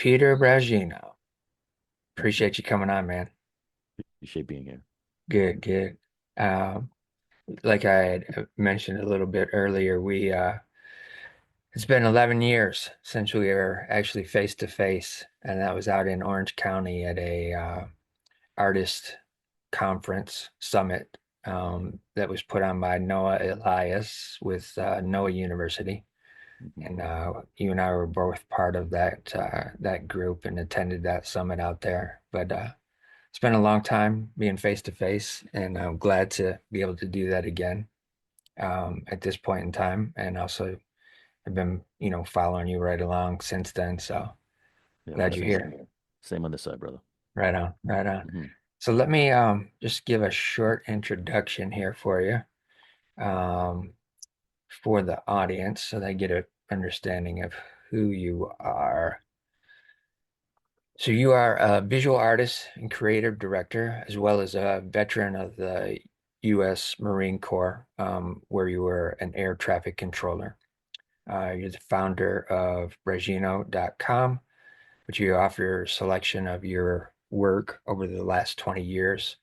Peter Bragino. Appreciate you coming on, man. Appreciate being here. Good, good. Um, like I had mentioned a little bit earlier, we it's been 11 years since we were actually face to face, and that was out in Orange County at a artist conference summit that was put on by Noah Elias with Noah University. Mhm. And you and I were both part of that group and attended that summit out there. But it's been a long time being face to face, and I'm glad to be able to do that again at this point in time. And also, I've been, following you right along since then. So Yeah, glad you're same. here. Same on this side, brother. Right on, right on. Hmm. So let me just give a short introduction here for you um, for the audience so they get an understanding of who you are. So you are a visual artist and creative director, as well as a veteran of the U.S. Marine Corps, where you were an air traffic controller. You're the founder of Regino.com, which you offer a selection of your work over the last 20 years,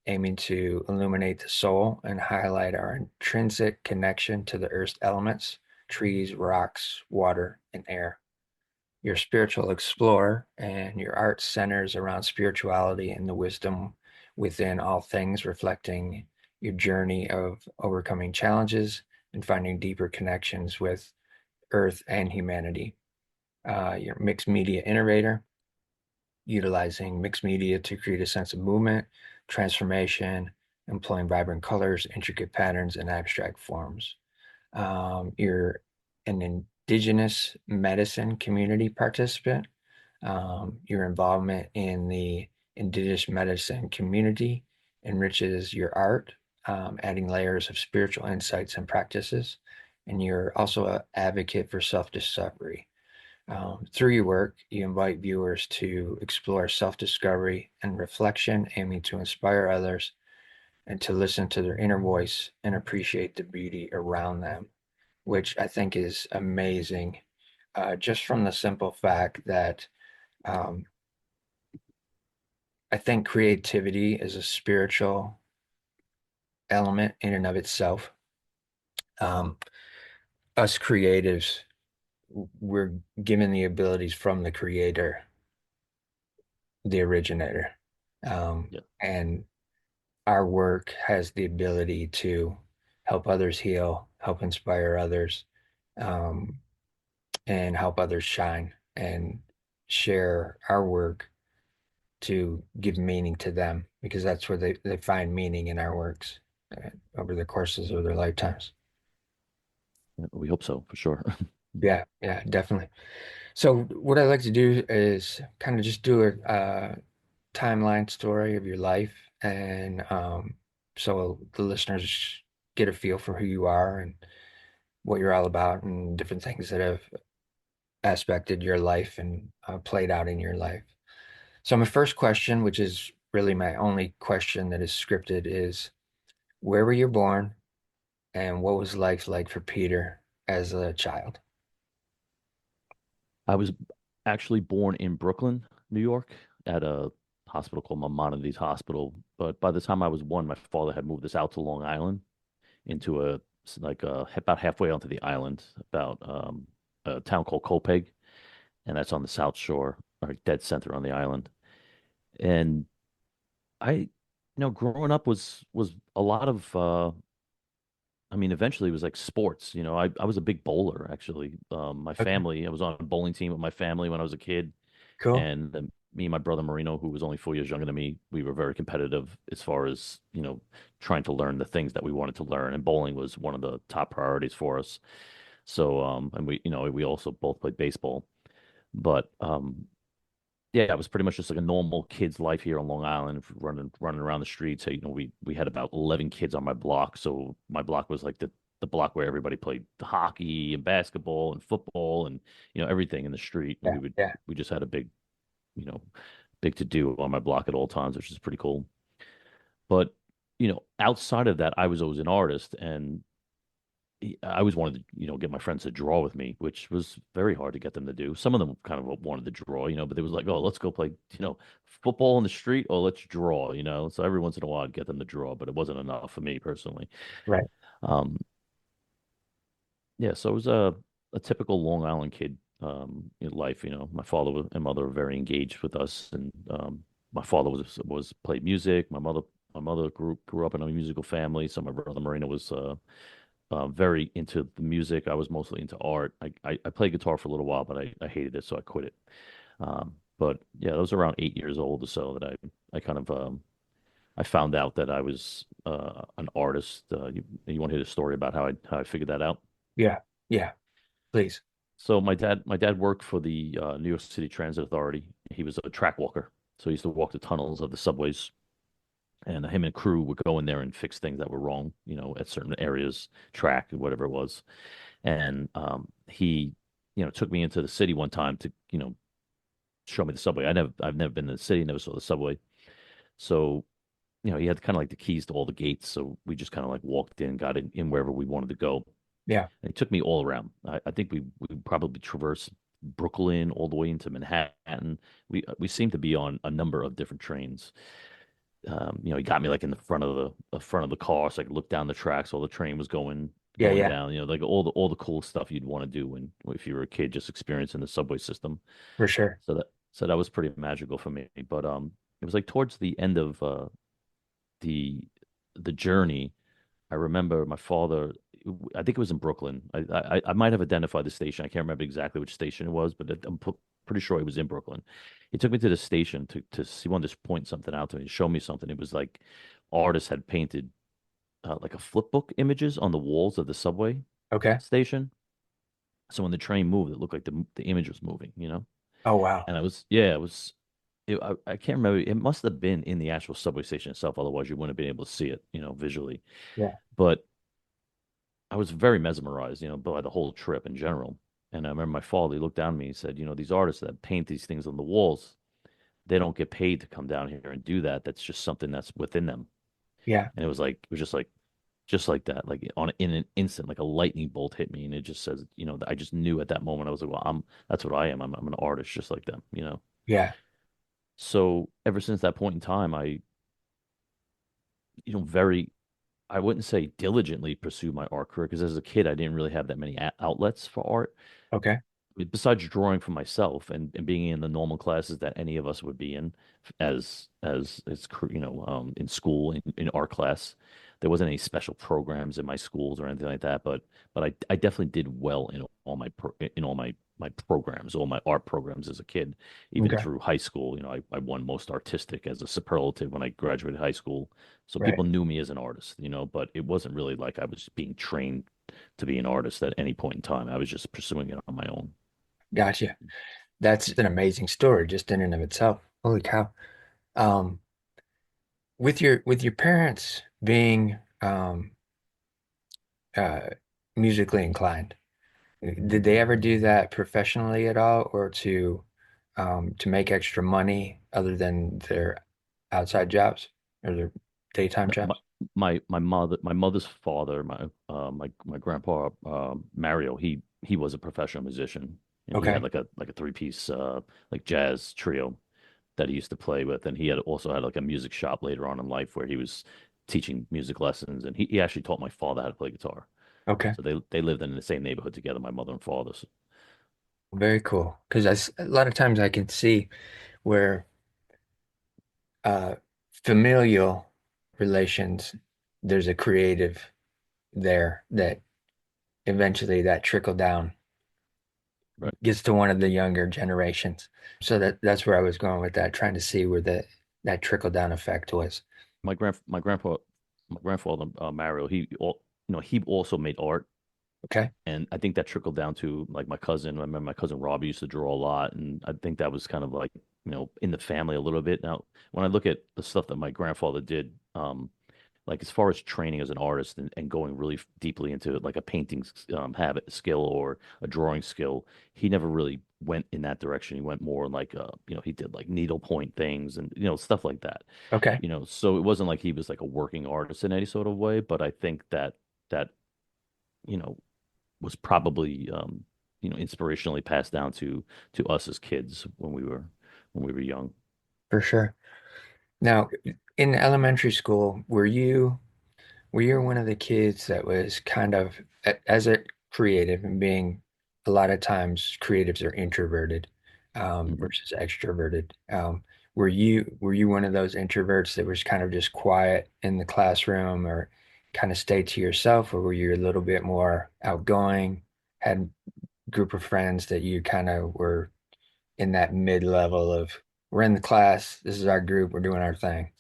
aiming to illuminate the soul and highlight our intrinsic connection to the Earth's elements, trees, rocks, water, and air. You're a spiritual explorer, and your art centers around spirituality and the wisdom within all things, reflecting your journey of overcoming challenges and finding deeper connections with Earth and humanity. You're a mixed media innovator, utilizing mixed media to create a sense of movement, transformation, employing vibrant colors, intricate patterns, and abstract forms. You're an indigenous medicine community participant. Your involvement in the indigenous medicine community enriches your art, adding layers of spiritual insights and practices. And you're also an advocate for self-discovery. Through your work, you invite viewers to explore self-discovery and reflection, aiming to inspire others and to listen to their inner voice and appreciate the beauty around them, which I think is amazing, just from the simple fact that um, I think creativity is a spiritual element in and of itself. Um, us creatives, we're given the abilities from the creator, the originator. Yeah. And our work has the ability to help others heal, help inspire others, um, and help others shine and share our work to give meaning to them because that's where they find meaning in our works over the courses of their lifetimes. Yeah, we hope so for sure. Yeah, yeah, definitely. So what I like to do is kind of just do a timeline story of your life, and so the listeners get a feel for who you are and what you're all about, and different things that have aspected your life and played out in your life. So my first question, which is really my only question that is scripted, is where were you born and what was life like for Peter as a child? I was actually born in Brooklyn, New York, at a hospital called Maimonides Hospital. But by the time I was one, my father had moved us out to Long Island into about halfway onto the island, about a town called Copeg, and that's on the South Shore, or dead center on the island. And growing up was a lot of I mean, eventually it was like sports. I was a big bowler actually. Okay, I was on a bowling team with my family when I was a kid, cool. and me and my brother Marino, who was only 4 years younger than me, we were very competitive as far as trying to learn the things that we wanted to learn, and bowling was one of the top priorities for us. So, and we also both played baseball, but yeah, it was pretty much just like a normal kid's life here on Long Island, running around the streets. So, we had about 11 kids on my block. So my block was like the block where everybody played hockey and basketball and football and everything in the street. And Yeah, yeah. we just had a you know, big to do on my block at all times, which is pretty cool. But outside of that, I was always an artist, and I always wanted to, get my friends to draw with me, which was very hard to get them to do. Some of them kind of wanted to draw, but it was like, oh, let's go play, football in the street, or let's draw. So every once in a while I'd get them to draw, but it wasn't enough for me personally. Right. Um, yeah, so it was a typical Long Island kid in life. My father and mother were very engaged with us, and my father was played music. My mother grew up in a musical family, so my brother Marino was very into the music. I was mostly into art. I played guitar for a little while, but I hated it, so I quit it. But yeah, I was around 8 years old or so that I kind of I found out that I was an artist. You want to hear the story about how I figured that out? Yeah. Yeah. Please. So my dad worked for the New York City Transit Authority. He was a track walker, so he used to walk the tunnels of the subways, and him and crew would go in there and fix things that were wrong, at certain areas, track, whatever it was. And he, took me into the city one time to, show me the subway. I've never been to the city, never saw the subway. So, he had kind of like the keys to all the gates. So we just kind of like walked in, got in wherever we wanted to go. Yeah. And he took me all around. I think we probably traversed Brooklyn all the way into Manhattan. We seemed to be on a number of different trains. He got me like in the front of the car, so I could look down the tracks while the train was going Yeah. going Yeah. down. Like all the cool stuff you'd want to do when if you were a kid just experiencing the subway system. For sure. So that was pretty magical for me. But it was like towards the end of the the journey. I remember my father. I think it was in Brooklyn. I might have identified the station. I can't remember exactly which station it was, but pretty sure it was in Brooklyn. He took me to the station to see, he wanted to point something out to me, show me something. It was like artists had painted like a flip book images on the walls of the subway Okay. station. So when the train moved, it looked like the image was moving. Oh, wow. And yeah, it was. I can't remember. It must have been in the actual subway station itself. Otherwise, you wouldn't have been able to see it, visually. Yeah. But I was very mesmerized, by the whole trip in general. And I remember my father, he looked down at me, he said, these artists that paint these things on the walls, they don't get paid to come down here and do that. That's just something that's within them. Yeah. And it was just like that, like in an instant, like a lightning bolt hit me. And it just says, I just knew at that moment, I was like, well, that's what I am. I'm an artist just like them. Yeah. So ever since that point in time, very I wouldn't say diligently pursue my art career because as a kid, I didn't really have that many outlets for art. Okay. Besides drawing for myself and being in the normal classes that any of us would be in in school in art class, there wasn't any special programs in my schools or anything like that. But I definitely did well in all my programs, all my art programs as a kid, even Okay. through high school. I won most artistic as a superlative when I graduated high school. So Right. people knew me as an artist, but it wasn't really like I was being trained to be an artist at any point in time. I was just pursuing it on my own. Gotcha. That's an amazing story just in and of itself. Holy cow. Um, with your parents being uh musically inclined, did they ever do that professionally at all or to make extra money other than their outside jobs or their daytime No, jobs? my mother's father, my grandpa Mario, he was a professional musician. He had Okay. like a three-piece like jazz trio that he used to play with, and he had also had like a music shop later on in life where he was teaching music lessons, and he actually taught my father how to play guitar. Okay. So they lived in the same neighborhood together, my mother and father. So, Very cool. Because a lot of times I can see where uh, familial relations, there's a creative there that eventually that trickle down right. gets to one of the younger generations. So that's where I was going with that, trying to see where that trickle down effect was. My grand my grandpa my grandfather Mario, he also made art. Okay. And I think that trickled down to like my cousin. I remember my cousin Robbie used to draw a lot, and I think that was kind of like, in the family a little bit. Now, when I look at the stuff that my grandfather did, like as far as training as an artist and going really deeply into like a painting habit skill or a drawing skill, he never really went in that direction. He went more like he did like needlepoint things and stuff like that. Okay. So it wasn't like he was like a working artist in any sort of way, but I think that you know, was probably inspirationally passed down to us as kids when we were young. For sure. Now, in elementary school, were you one of the kids that was kind of as a creative and being a lot of times creatives are introverted Mhm. versus extroverted. Were you one of those introverts that was kind of just quiet in the classroom or kind of stayed to yourself, or were you a little bit more outgoing, had a group of friends that you kind of were in that mid-level of we're in the class, this is our group, we're doing our thing.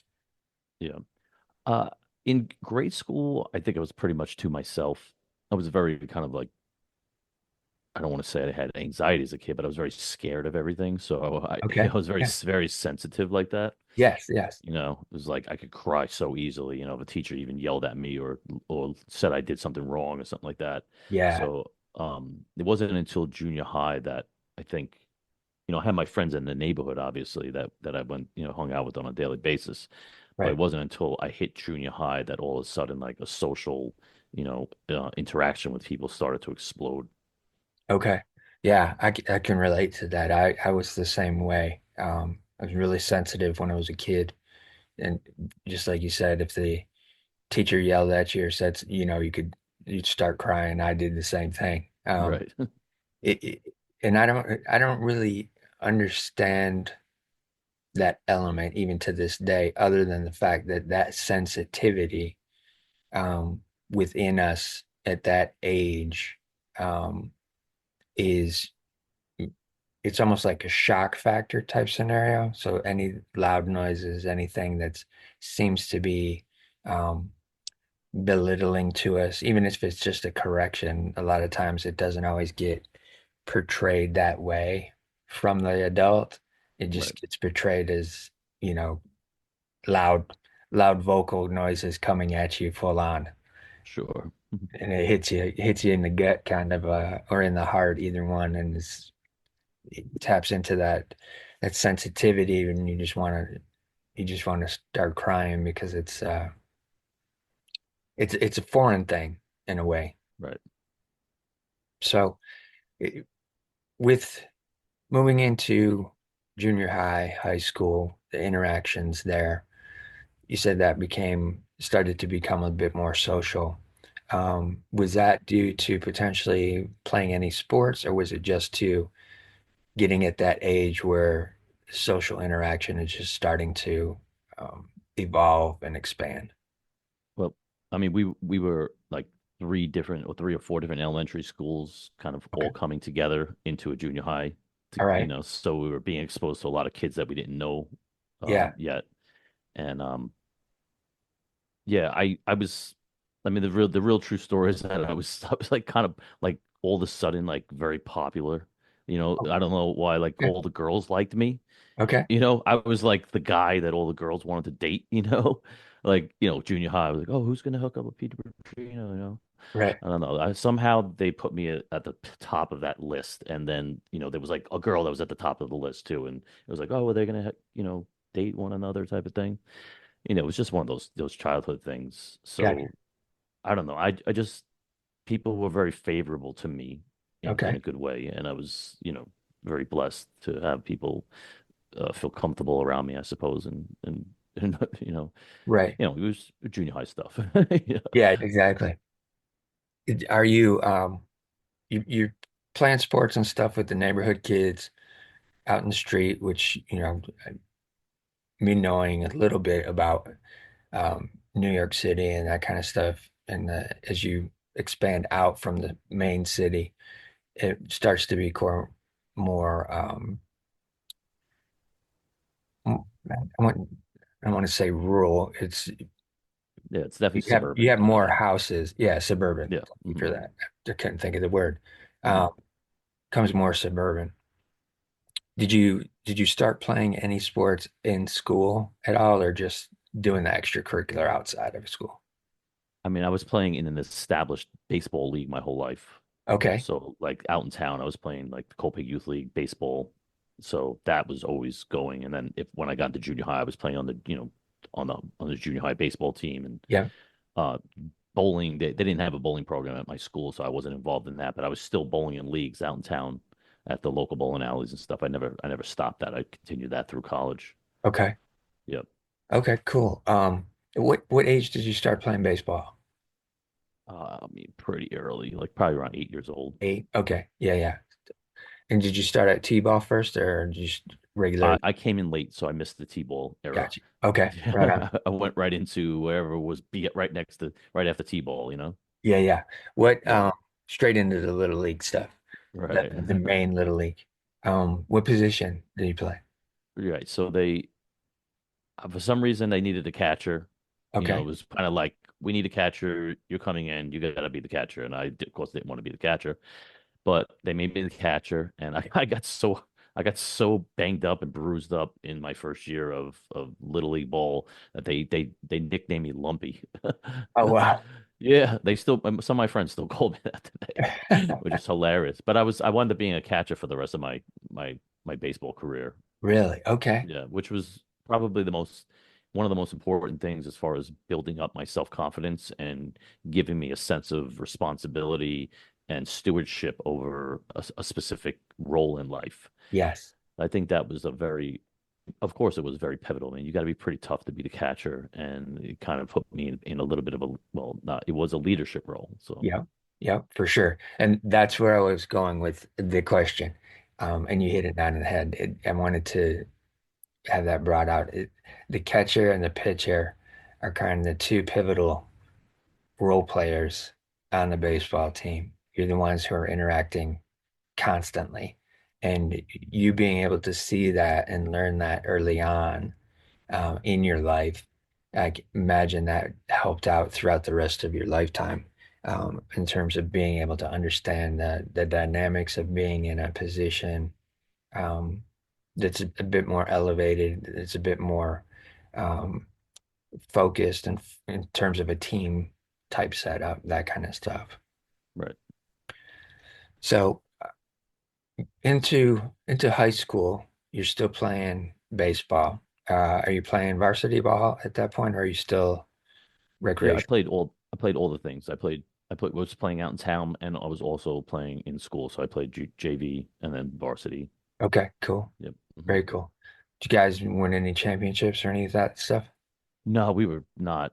Yeah. Uh, in grade school, I think I was pretty much to myself. I was very kind of like, I don't want to say I had anxiety as a kid, but I was very scared of everything. So I Okay. was very, Yeah. very sensitive like that. Yes, yes. It was like I could cry so easily. If a teacher even yelled at me or said I did something wrong or something like that. Yeah. So it wasn't until junior high that I think, I had my friends in the neighborhood, obviously, that I went, hung out with on a daily basis. But it Right. wasn't until I hit junior high that all of a sudden, like a social, interaction with people started to explode. Okay. Yeah, I can relate to that. I was the same way. I was really sensitive when I was a kid. And just like you said, if the teacher yelled at you or said, you'd start crying. I did the same thing. Right. And I don't really understand that element even to this day, other than the fact that that sensitivity um, within us at that age um, is it's almost like a shock factor type scenario. So any loud noises, anything that seems to be um, belittling to us, even if it's just a correction, a lot of times it doesn't always get portrayed that way from the adult. It Right. just gets portrayed as, you know, loud, loud vocal noises coming at you full on. Sure. And it hits you in the gut kind of or in the heart, either one, and it taps into that sensitivity and you just want to start crying because it's a foreign thing in a way. Right. So it, with moving into junior high, high school, the interactions there, you said that started to become a bit more social. Was that due to potentially playing any sports, or was it just to getting at that age where social interaction is just starting to um, evolve and expand? Well, I mean, we were like three or four different elementary schools kind of Okay. all coming together into a junior high All right. so we were being exposed to a lot of kids that we didn't know Yeah. yet. And yeah, I mean the real true story is that I was like kind of like all of a sudden like very popular. I don't know why like Okay. all the girls liked me. Okay. I was like the guy that all the girls wanted to date, like, junior high. I was like, oh, who's gonna hook up with Peter Petrino? Right. I don't know. Somehow they put me at the top of that list, and then there was like a girl that was at the top of the list too, and it was like, oh, well, they're gonna date one another type of thing. It was just one of those childhood things. Gotcha. So I don't know. I just people were very favorable to me in Okay. a good way, and I was very blessed to have people feel comfortable around me, I suppose, and Right. it was junior high stuff. Yeah. Yeah, exactly. Are you're playing sports and stuff with the neighborhood kids out in the street, which, me knowing a little bit about New York City and that kind of stuff, and as you expand out from the main city, it starts to be more I want I want to say rural. Yeah, it's definitely you have suburban. more houses. Yeah, suburban. Yeah. Thank you for Hmm. that. I couldn't think of the word. Hmm. Um, Comes more suburban. Did you start playing any sports in school at all, or just doing the extracurricular outside of school? I mean, I was playing in an established baseball league my whole life. Okay. So, like out in town, I was playing like the Colpig Youth League baseball. So that was always going. And then if when I got into junior high, I was playing on the junior high baseball team. And Yeah. uh, bowling. They didn't have a bowling program at my school, so I wasn't involved in that. But I was still bowling in leagues out in town at the local bowling alleys and stuff. I never stopped that. I continued that through college. Okay. Yep. Okay, cool. What age did you start playing baseball? I mean, pretty early, like probably around 8 years old. 8. Okay. Yeah, yeah. And did you start at T-ball first or just regular? I came in late, so I missed the T-ball era. Gotcha. Okay. Right on. I went right into wherever was be right next to right after T-ball, Yeah, yeah. What Yeah. straight into the little league stuff. Right. The main little league. What position did you play? Right. So for some reason, they needed a catcher. It Okay. was kind of like, we need a catcher. You're coming in. You got to be the catcher. And of course, didn't want to be the catcher, but they made me the catcher. And I got so banged up and bruised up in my first year of Little League ball that they nicknamed me Lumpy. Oh wow. Yeah, they still some of my friends still call me that today, which is hilarious. But I wound up being a catcher for the rest of my baseball career. Really? Okay. Yeah, which was probably one of the most important things as far as building up my self-confidence and giving me a sense of responsibility and stewardship over a specific role in life. Yes. I think that was of course, it was very pivotal. I mean, you got to be pretty tough to be the catcher, and it kind of put me in a little bit of well, not, it was a leadership role. So, Yeah. Yeah, for sure. And that's where I was going with the question. And you hit it on the head. I wanted to have that brought out. The catcher and the pitcher are kind of the two pivotal role players on the baseball team. You're the ones who are interacting constantly. And you being able to see that and learn that early on in your life, I imagine that helped out throughout the rest of your lifetime in terms of being able to understand the dynamics of being in a position um, that's a bit more elevated, it's a bit more um, focused and in terms of a team type setup, that kind of stuff. right. So into high school, you're still playing baseball. Are you playing varsity ball at that point, or are you still Yeah, recreation? I played all the things. Was playing out in town, and I was also playing in school. So I played JV and then varsity. Okay, cool. Yep. Hmm. Very cool. Did you guys win any championships or any of that stuff? No, we were not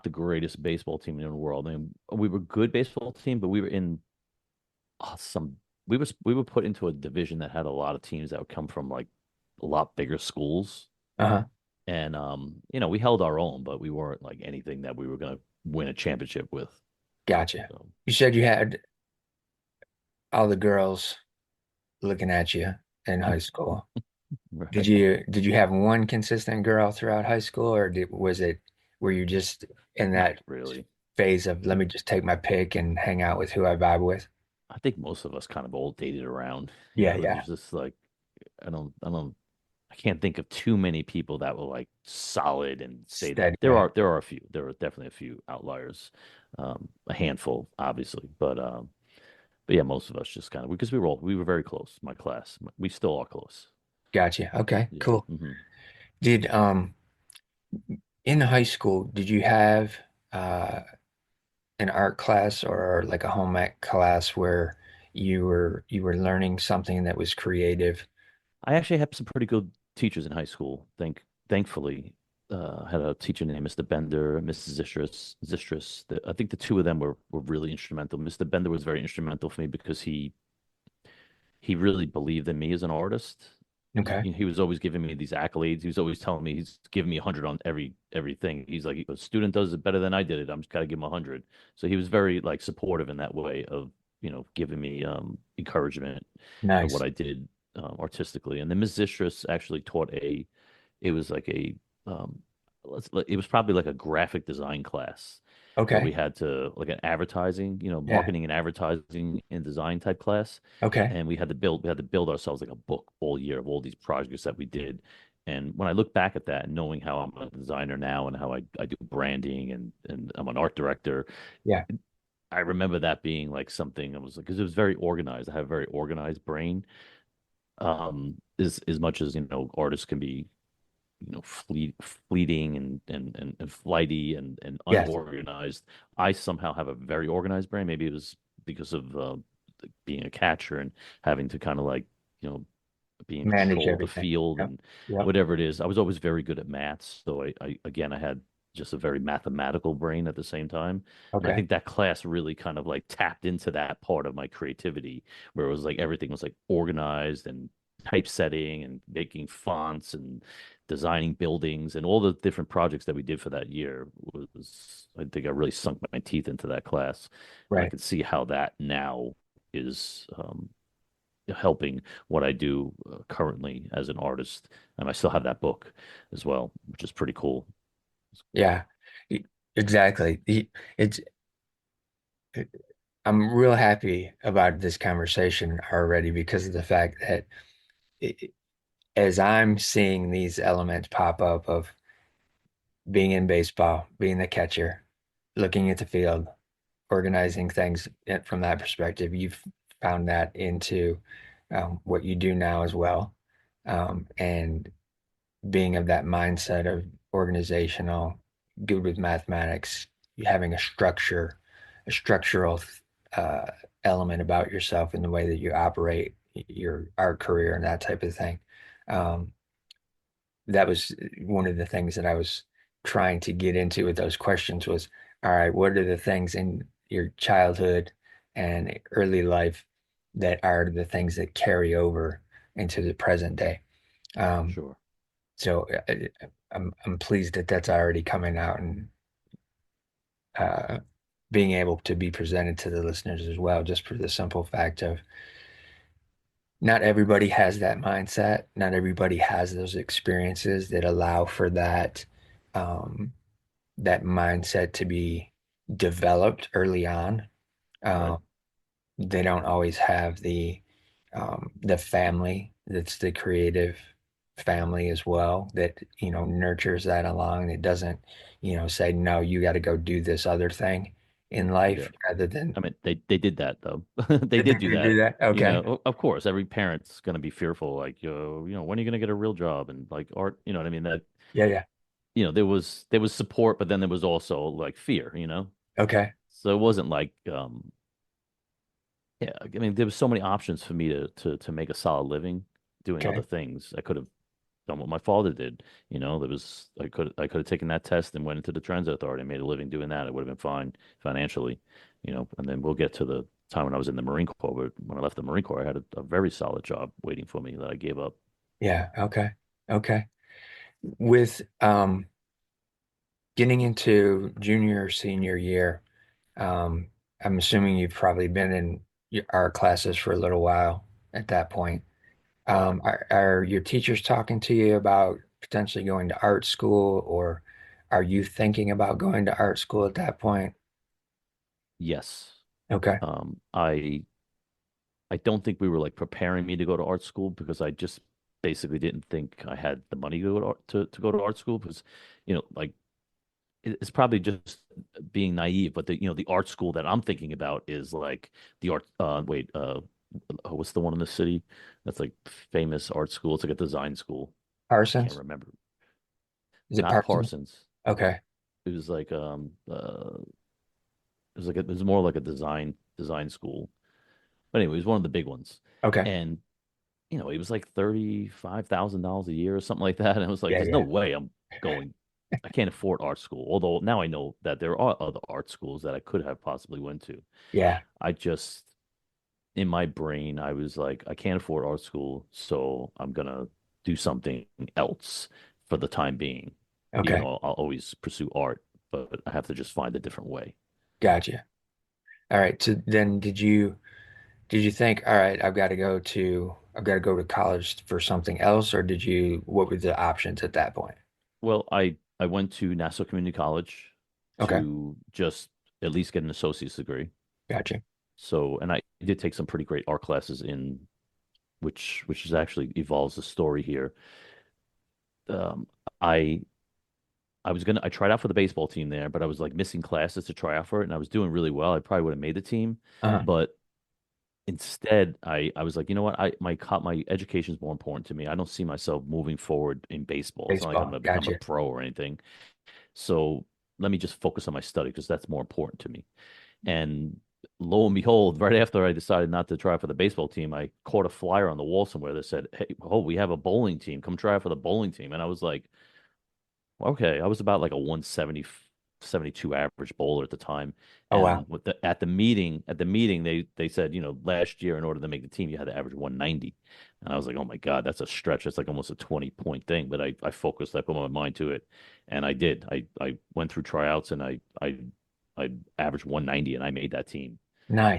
the greatest baseball team in the world. I mean, we were a good baseball team, but we were in some we were put into a division that had a lot of teams that would come from like a lot bigger schools. Uh-huh. And we held our own, but we weren't like anything that we were gonna win a championship with. Gotcha. So, You said you had all the girls looking at you in high school. right. Did you have one consistent girl throughout high school, or was it were you just in Not that really. phase of let me just take my pick and hang out with who I vibe with? I think most of us kind of all dated around. Yeah, It yeah. was just like I can't think of too many people that were like solid and say that. Steady. Yeah. There are a few. There are definitely a few outliers. A handful, obviously, but yeah, most of us just kind of because we were very close. My class, we still are close. Gotcha. Okay, Yeah. cool. Hmm. Did in high school, did you have uh an art class or like a home ec class where you were learning something that was creative? I actually had some pretty good teachers in high school. Thankfully, had a teacher named Mr. Bender, Mrs. Zistris. I think the two of them were really instrumental. Mr. Bender was very instrumental for me because he really believed in me as an artist. Okay. He was always giving me these accolades. He was always telling me he's giving me 100 on everything. He's like, a student does it better than I did it. I'm just gotta give him 100. So he was very like supportive in that way of giving me encouragement of what Nice. I did artistically. And then Ms. Zistris actually taught it was like um, it was probably like a graphic design class where we Okay. had to like an advertising, Yeah. marketing and advertising and design type class. Okay. And we had to build ourselves like a book all year of all these projects that we did. And when I look back at that, knowing how I'm a designer now and how I do branding and I'm an art director, Yeah. I remember that being like something I was like, because it was very organized. I have a very organized brain. As much as artists can be fleeting and flighty and Yes. unorganized. I somehow have a very organized brain. Maybe it was because of being a catcher and having to kind of like, you know, be in Manage control of the everything. field Yep. and Yep. whatever it is. I was always very good at maths. So I again, I had just a very mathematical brain at the same time. And I Okay. think that class really kind of like tapped into that part of my creativity where it was like everything was like organized and typesetting and making fonts and designing buildings and all the different projects that we did for that year was, I think I really sunk my teeth into that class. And I Right. could see how that now is helping what I do currently as an artist. And I still have that book as well, which is pretty cool. Yeah. E- Exactly. It's I'm real happy about this conversation already because of the fact that it, as I'm seeing these elements pop up of being in baseball, being the catcher, looking at the field, organizing things from that perspective, you've found that into what you do now as well. And being of that mindset of organizational, good with mathematics, having a structural uh, element about yourself in the way that you operate your art career and that type of thing. Um, that was one of the things that I was trying to get into with those questions was, all right, what are the things in your childhood and early life that are the things that carry over into the present day? Um, Sure. so I'm pleased that that's already coming out and uh, being able to be presented to the listeners as well, just for the simple fact of not everybody has that mindset. Not everybody has those experiences that allow for um, that mindset to be developed early on. Right. Um, they don't always have the family that's the creative family as well that nurtures that along. It doesn't say no, you got to go do this other thing in Yeah. life rather than I mean, they did that though. They did did do they do that. that? Okay. Of course, every parent's going to be fearful, like, when are you going to get a real job and like art, you know what I mean? That, Yeah, yeah. there was support, but then there was also like fear, Okay. So it wasn't like, yeah, I mean, there was so many options for me to make a solid living doing other Okay. things. I could have done what my father did. I could have taken that test and went into the transit authority and made a living doing that. It would have been fine financially, And then we'll get to the time when I was in the Marine Corps. But when I left the Marine Corps, I had a very solid job waiting for me that I gave up. Yeah. Okay. Okay. With getting into junior or senior year, I'm assuming you've probably been in our classes for a little while at that point. Are your teachers talking to you about potentially going to art school, or are you thinking about going to art school at that point? Yes. Okay. I don't think we were like preparing me to go to art school because I just basically didn't think I had the money to go to to go to art school because, like it's probably just being naive, but the art school that I'm thinking about is like the art. What's the one in the city that's like famous art school? It's like a design school. I can't Parsons? remember. Is it Not Parsons? Parsons. Okay. It was like it was more like a design school. But anyway, it was one of the big ones, Okay. and it was like $35,000 a year or something like that. And I was like, Yeah, there's no yeah. way I'm going. I can't afford art school. Although now I know that there are other art schools that I could have possibly went to. Yeah. I just in my brain, I was like, I can't afford art school, so I'm gonna do something else for the time being. Even Okay. though I'll always pursue art, but I have to just find a different way. Gotcha. All right. So then did you think, all right, I've got to go to college for something else, or what were the options at that point? Well, I went to Nassau Community College Okay. to just at least get an associate's degree. Gotcha. So, and I did take some pretty great art classes in which is actually evolves the story here. Um, I I tried out for the baseball team there, but I was like missing classes to try out for it, and I was doing really well. I probably would have made the team, Uh-huh. but Instead, I was like, you know what? My education is more important to me. I don't see myself moving forward in baseball. It's not like I'm Baseball. gonna become a Gotcha. pro or anything. So let me just focus on my study because that's more important to me. And lo and behold, right after I decided not to try for the baseball team, I caught a flyer on the wall somewhere that said, "Hey, oh, we have a bowling team. Come try for the bowling team." And I was like, okay, I was about like a 170, 72 average bowler at the time. Oh wow. And with the at the meeting they said, last year in order to make the team you had to average 190. And I was like, "Oh my God, that's a stretch. That's like almost a 20-point thing." But I focused, I put my mind to it, and I did. I went through tryouts and I averaged 190 and I made that team.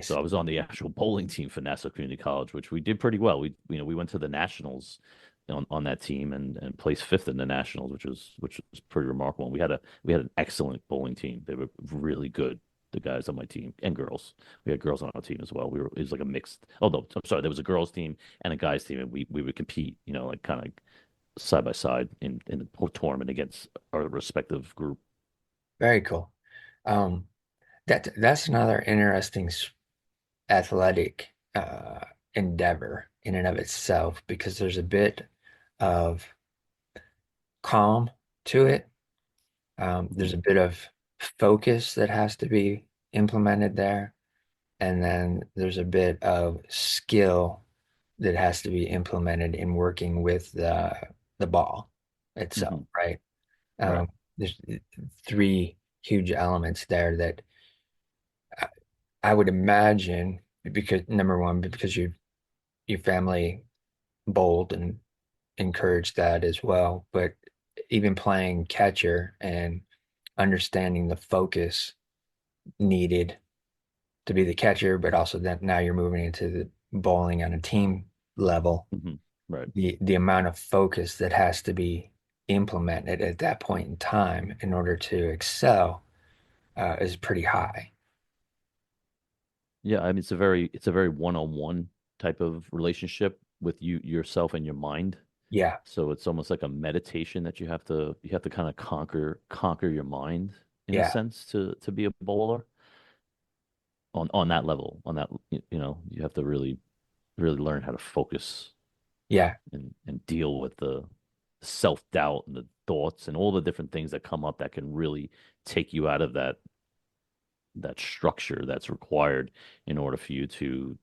So Nice. I was on the actual bowling team for Nassau Community College, which we did pretty well. We went to the nationals on that team and placed fifth in the nationals, which was pretty remarkable. We had an excellent bowling team. They were really good. The guys on my team and girls. We had girls on our team as well. It was like a mixed. Oh no, I'm sorry. There was a girls team and a guys team, and we would compete. Like kind of side by side in the tournament against our respective group. Very cool. Um, that's another interesting athletic endeavor in and of itself because there's a bit of calm to it. There's Mhm. a bit of focus that has to be implemented there, and then there's a bit of skill that has to be implemented in working with the ball itself, Mhm. right? Right. Um, there's three huge elements there that I, I would imagine because number one, because your family bowled and encouraged that as well, but even playing catcher and understanding the focus needed to be the catcher, but also that now you're moving into the bowling on a team level. Right. The amount of focus that has to be implemented at that point in time in order to excel is pretty high. Yeah, I mean it's a very one-on-one type of relationship with yourself and your mind. Yeah, So it's almost like a meditation that you have to kind of conquer your mind in a yeah, sense to be a bowler on that level. On that you have to really learn how to focus yeah, and deal with the self-doubt and the thoughts and all the different things that come up that can really take you out of that structure that's required in order for you to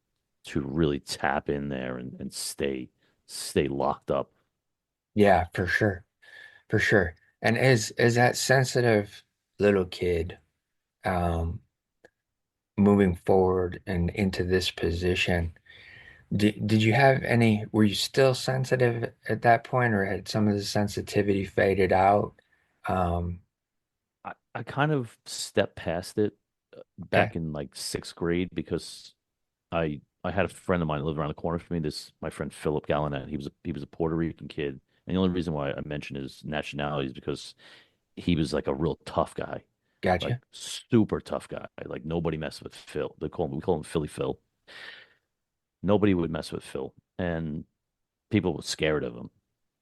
really tap in there and stay locked up. yeah, for sure, for sure. And as that sensitive little kid, um, moving forward and into this position, did you have any, were you still sensitive at that point, or had some of the sensitivity faded out? Um, I kind of stepped past it okay, back in like sixth grade because I had a friend of mine that lived around the corner from me. This my friend Philip Gallinet. He was a Puerto Rican kid, and the only reason why I mention his nationality is because he was like a real tough guy, like gotcha. super tough guy. Like nobody messed with Phil. We call him Philly Phil. Nobody would mess with Phil, and people were scared of him.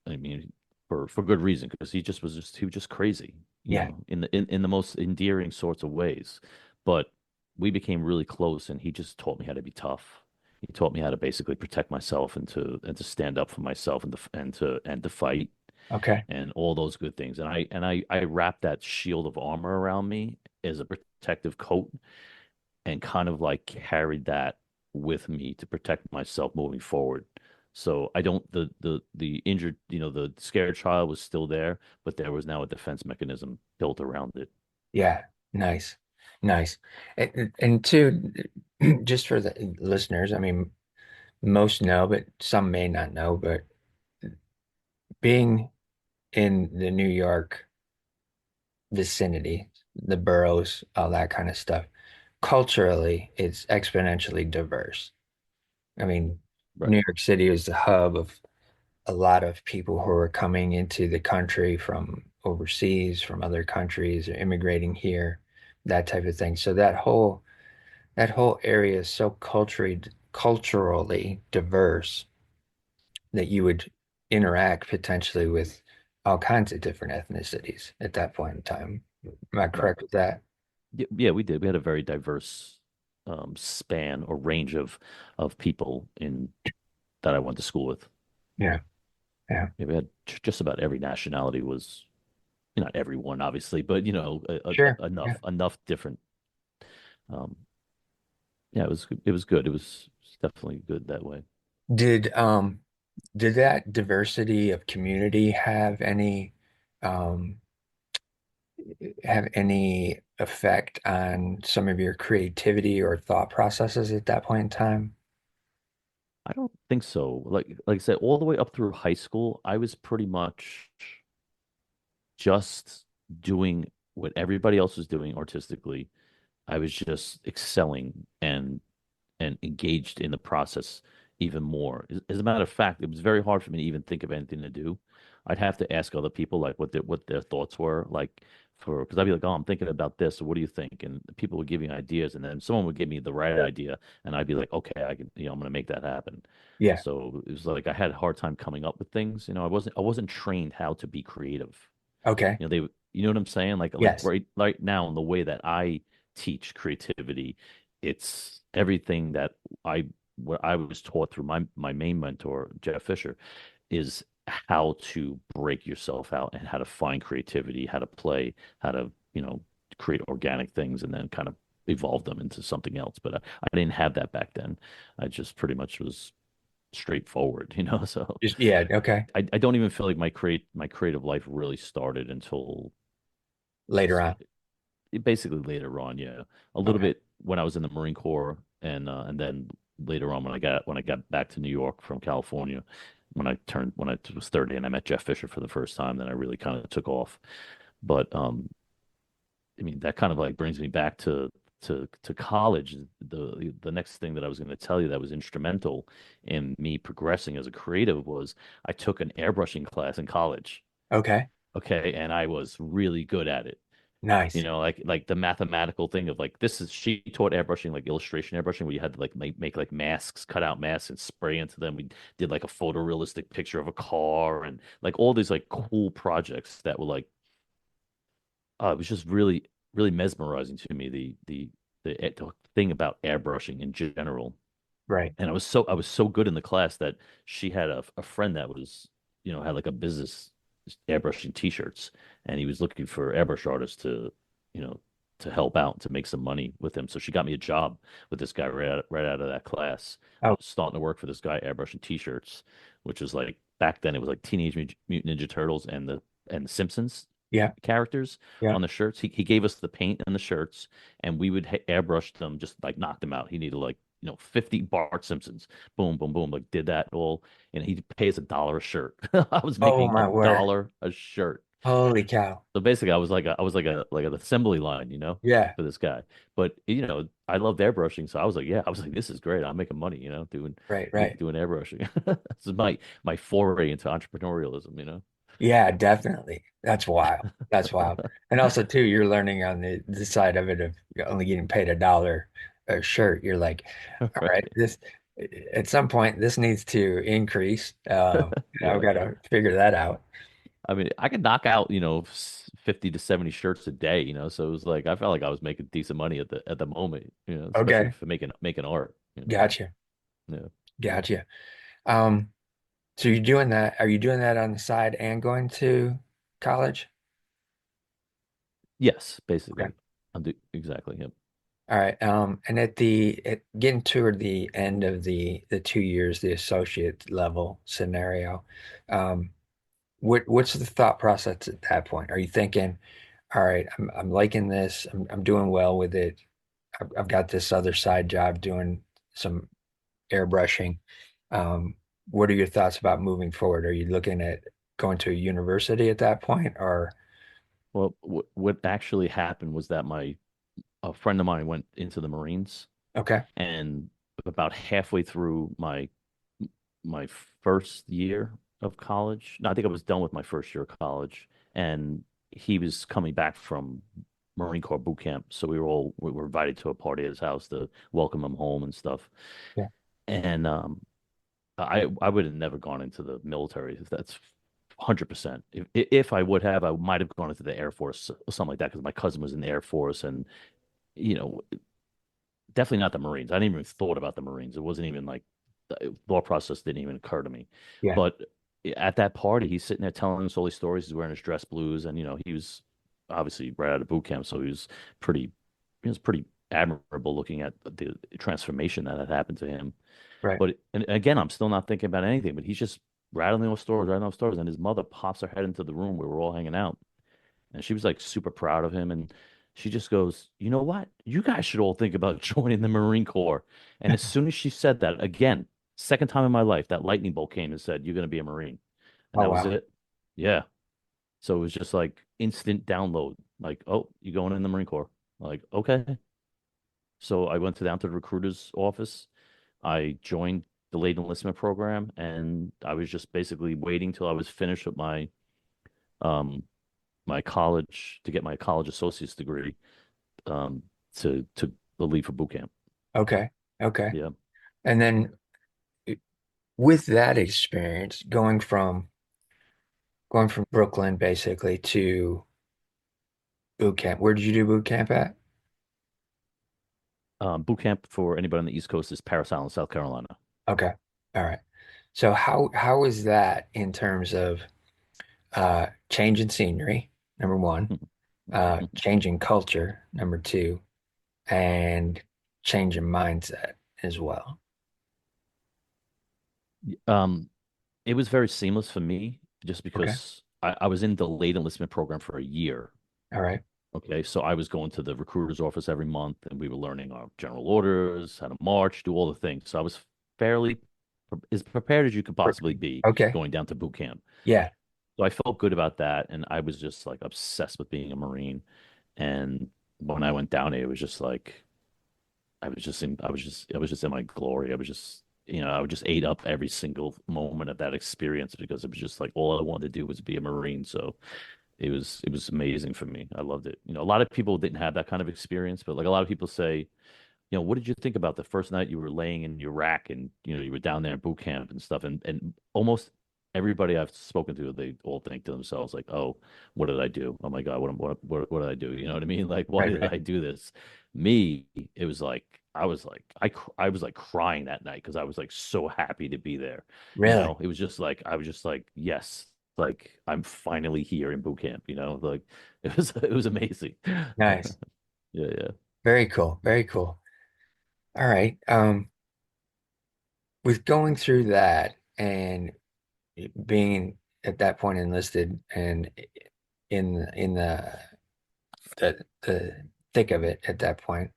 I mean, for good reason because he was just crazy, Yeah, in the most endearing sorts of ways. But we became really close, and he just taught me how to be tough. He taught me how to basically protect myself and to stand up for myself and to fight okay. and all those good things. And I wrapped that shield of armor around me as a protective coat and kind of like carried that with me to protect myself moving forward. So I don't the injured, the scared child was still there, but there was now a defense mechanism built around it. Yeah, nice, nice. And two, just for the listeners, I mean, most know, but some may not know, but being in the New York vicinity, the boroughs, all that kind of stuff, culturally, it's exponentially diverse. I mean, Right. New York City is the hub of a lot of people who are coming into the country from overseas, from other countries, or immigrating here, that type of thing. So that whole area is so culturally diverse that you would interact potentially with all kinds of different ethnicities at that point in time. Am I Right. correct with that? Yeah, we did. We had a very diverse. span or range of people in that I went to school with. Yeah. Yeah. Yeah, we had just about every nationality was not everyone, obviously, but Sure. Yeah. enough different. Um, yeah, it was good. It was definitely good that way. Did um did that diversity of community um have any effect on some of your creativity or thought processes at that point in time? I don't think so. Like I said, all the way up through high school, I was pretty much just doing what everybody else was doing artistically. I was just excelling and engaged in the process even more. As a matter of fact, it was very hard for me to even think of anything to do. I'd have to ask other people like what their thoughts were like for because I'd be like, oh, I'm thinking about this. So what do you think? And people would give me ideas, and then someone would give me the right idea, and I'd be like, okay, I can, I'm gonna make that happen. Yeah. So it was like I had a hard time coming up with things. I wasn't trained how to be creative. Okay. You know what I'm saying? Like Yes. right now in the way that I teach creativity, it's everything that I what I was taught through my main mentor, Jeff Fisher, is how to break yourself out and how to find creativity, how to play, how to, create organic things and then kind of evolve them into something else. But I didn't have that back then. I just pretty much was straightforward, so Just yeah. Okay. I don't even feel like my creative life really started until Later on. basically later on, yeah. A little Okay. bit when I was in the Marine Corps and then later on when I got back to New York from California, when I was 30 and I met Jeff Fisher for the first time, then I really kind of took off. But I mean that kind of like brings me back to college. The next thing that I was going to tell you that was instrumental in me progressing as a creative was I took an airbrushing class in college. Okay. Okay, and I was really good at it. Nice. Like the mathematical thing of like this is she taught airbrushing, like illustration airbrushing, where you had to like make like masks, cut out masks and spray into them. We did like a photorealistic picture of a car and like all these like cool projects that were like it was just really really mesmerizing to me the thing about airbrushing in general. Right. And I was so good in the class that she had a friend that was, had like a business airbrushing t-shirts, and he was looking for airbrush artists you know, to help out to make some money with him. So she got me a job with this guy right out of that class. I Oh, was starting to work for this guy airbrushing t-shirts, which was like back then it was like Teenage Mutant Ninja Turtles and the Simpsons yeah. characters Yeah. on the shirts. He gave us the paint and the shirts, and we would airbrush them, just like knock them out. He needed like 50 Bart Simpsons. Boom, boom, boom. Like did that all, and he'd pay us $1 a shirt. I was Oh making a my word. dollar a shirt. Holy cow. So basically, I was like an assembly line, Yeah. for this guy. But I loved airbrushing, so I was like, this is great. I'm making money, doing Right. Right. doing airbrushing. This is my foray into entrepreneurialism. Yeah, definitely. That's wild. That's wild. And also too, you're learning on the side of it of you're only getting paid $1 a shirt. You're like, all right, Right. this at some point this needs to increase. I've Yeah. got to figure that out. I mean, I could knock out, 50 to 70 shirts a day, so it was like I felt like I was making decent money at the moment, especially Okay. for making art. Gotcha. Yeah. Gotcha. Um, so you're doing that. Are you doing that on the side and going to college? Yes, Okay. basically. Exactly. Yep. All right. And at getting toward the end of the 2 years, the associate level scenario, um, what's the thought process at that point? Are you thinking, all right, I'm liking this, I'm doing well with it. I've got this other side job doing some airbrushing. Um, what are your thoughts about moving forward? Are you looking at going to a university at that point, or Well, what actually happened was that a friend of mine went into the Marines, okay, and about halfway through my first year of college, no, I think I was done with my first year of college, and he was coming back from Marine Corps boot camp, so we were invited to a party at his house to welcome him home and stuff. yeah, And I would have never gone into the military. If that's 100%. If I would have, I might have gone into the Air Force or something like that because my cousin was in the Air Force, and you know definitely not the Marines. I didn't even thought about the Marines. It wasn't even like the thought process didn't even occur to me. Yeah. But at that party, he's sitting there telling us all these stories. He's wearing his dress blues, and he was obviously right out of boot camp, so pretty, he was pretty admirable looking at the transformation that had happened to him. Right. But and again, I'm still not thinking about anything. But he's just rattling off stories, and his mother pops her head into the room where we're all hanging out, and she was like super proud of him. And she just goes, "You know what? You guys should all think about joining the Marine Corps." And as soon as she said that, again, second time in my life, that lightning bolt came and said, "You're going to be a Marine." And Oh that was wow. it. Yeah. So it was just like instant download. Like, oh, you going in the Marine Corps? Like, okay. So I went down to the recruiter's office. I joined the late enlistment program, and I was just basically waiting till I was finished with um my college to get my college associate's degree um to leave for boot camp. Okay. Okay. Yeah. And then with that experience, going from Brooklyn basically to boot camp. Where did you do boot camp at? Boot camp for anybody on the East Coast is Parris Island, South Carolina. Okay. All right. So how is that in terms of changing scenery, number one, changing culture, number two, and changing mindset as well? Um, it was very seamless for me just Okay. because I was in the late enlistment program for a year. All right. Okay, so I was going to the recruiter's office every month, and we were learning our general orders, how to march, do all the things. So I was fairly as prepared as you could possibly be Okay. going down to boot camp. Yeah. So I felt good about that, and I was just like obsessed with being a Marine. And when I went down there, it was just like I was just in my glory. I was just I would just ate up every single moment of that experience because it was just like all I wanted to do was be a Marine. So it was amazing for me. I loved it. A lot of people didn't have that kind of experience, but like a lot of people say, what did you think about the first night you were laying in your rack and you were down there in boot camp and stuff? And almost everybody I've spoken to, they all think to themselves like, "Oh, what did I do? Oh my God, what did I do?" You know what I mean? Like, why Right. did Right. I do this? Me, it was like I was like crying that night because I was like so happy to be there. Really It was just like I was just like, yes, like I'm finally here in boot camp. Like it was amazing. nice. Yeah, yeah. Very cool. Very cool. All right. With going through that and being at that point enlisted and in the thick of it at that point,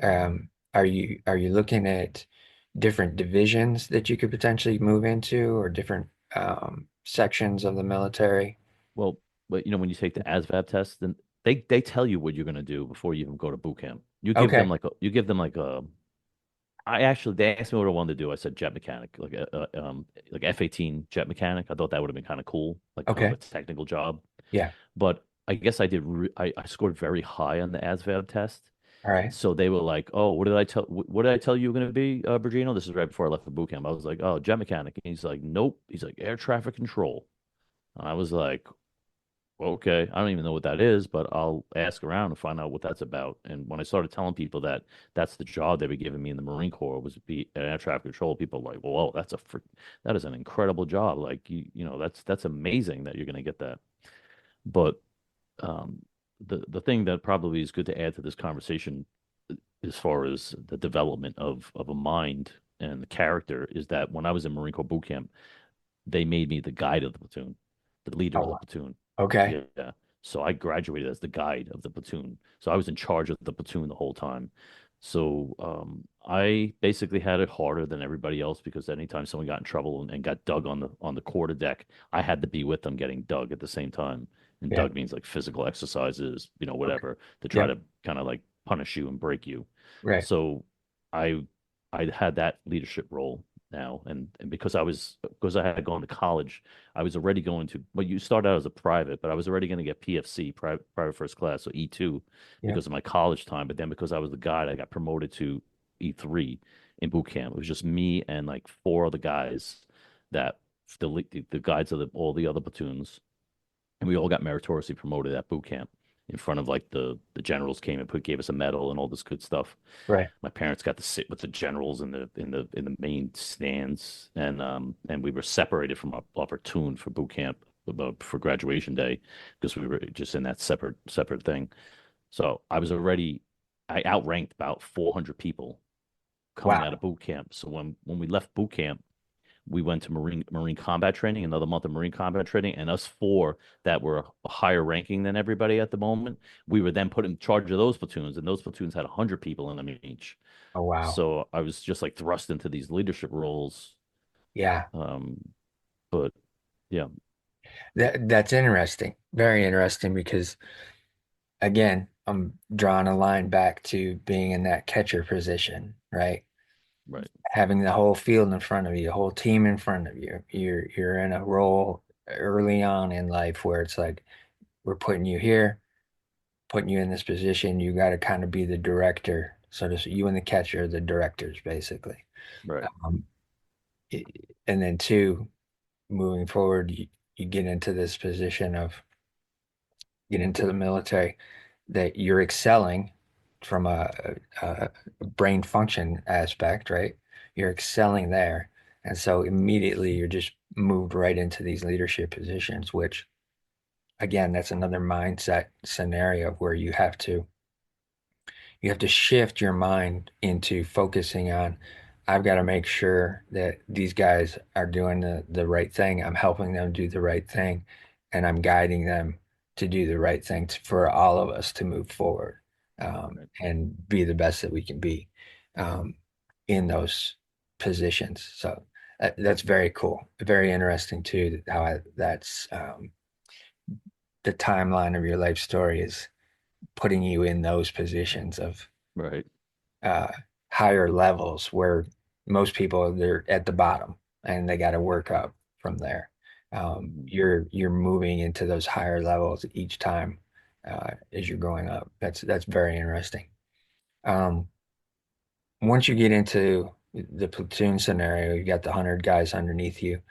are you looking at different divisions that you could potentially move into or different sections of the military? Well, but when you take the ASVAB test, then they tell you what you're gonna do before you even go to boot camp. Okay. You give them like a I actually they asked me what I wanted to do. I said jet mechanic, like F-18 jet mechanic. I thought that would have been kind of cool, like kind of Okay. a technical job. Yeah. But I guess I scored very high on the ASVAB test. All right. So they were like, "Oh, what did I tell you were going to be, Virgino?" This is right before I left for boot camp. I was like, "Oh, jet mechanic." And he's like, "Nope." He's like, "Air traffic control." And I was like, okay, I don't even know what that is, but I'll ask around and find out what that's about. And when I started telling people that that's the job they were giving me in the Marine Corps was to be an air traffic control, people were like, whoa, that is an incredible job. Like that's amazing that you're going to get that. But um, the thing that probably is good to add to this conversation as far as the development of a mind and the character is that when I was in Marine Corps boot camp, they made me the guide of the platoon, the leader Oh, of the wow. platoon. Okay. Yeah. So I graduated as the guide of the platoon. So I was in charge of the platoon the whole time. So I basically had it harder than everybody else because anytime someone got in trouble and got dug on the quarter deck, I had to be with them getting dug at the same time. And Yeah. dug means like physical exercises, Okay. whatever, to try Yep. to kind of like punish you and break you. Right. So I I had that leadership role now, and because I had gone to college, I was already going to. Well, you start out as a private, but I was already going to get PFC, private first class, so E2, Yeah. because of my college time. But then because I was the guy, I got promoted to E3 in boot camp. It was just me and like four other guys that the guides of all the other platoons, and we all got meritoriously promoted at boot camp. in front of like the generals came and gave us a medal and all this good stuff. Right. My parents got to sit with the generals in the main stands, and we were separated from our platoon for boot camp for graduation day because we were just in that separate thing. So I outranked about 400 people coming out Wow. of boot camp. So when we left boot camp, we went to Marine combat training, another month of Marine combat training, and us four that were higher ranking than everybody at the moment, we were then put in charge of those platoons, and those platoons had 100 people in them each. Oh, wow. So I was just like thrust into these leadership roles. Yeah. Um, but yeah, That's interesting. Very interesting because again, I'm drawing a line back to being in that catcher position, right? right, Having the whole field in front of you, the whole team in front of you. You're in a role early on in life where it's like we're putting you here, putting you in this position. You got to kind of be the director. So to you and the catcher are the directors, basically. right, Um, i- and then two, moving forward, you get into this position of get into the military that you're excelling from a brain function aspect, right? You're excelling there. And so immediately you're just moved right into these leadership positions, which again, that's another mindset scenario where you have to shift your mind into focusing on, I've got to make sure that these guys are doing the right thing. I'm helping them do the right thing, and I'm guiding them to do the right thing for all of us to move forward right, and be the best that we can be um, in those positions. So that's very cool, very interesting too. That's the timeline of your life story is putting you in those positions of right. uh, higher levels where most people they're at the bottom and they got to work up from there. Mhm. You're moving into those higher levels each time as you're going up. That's very interesting. Um, Once you get into the platoon scenario, you got the 100 guys underneath you.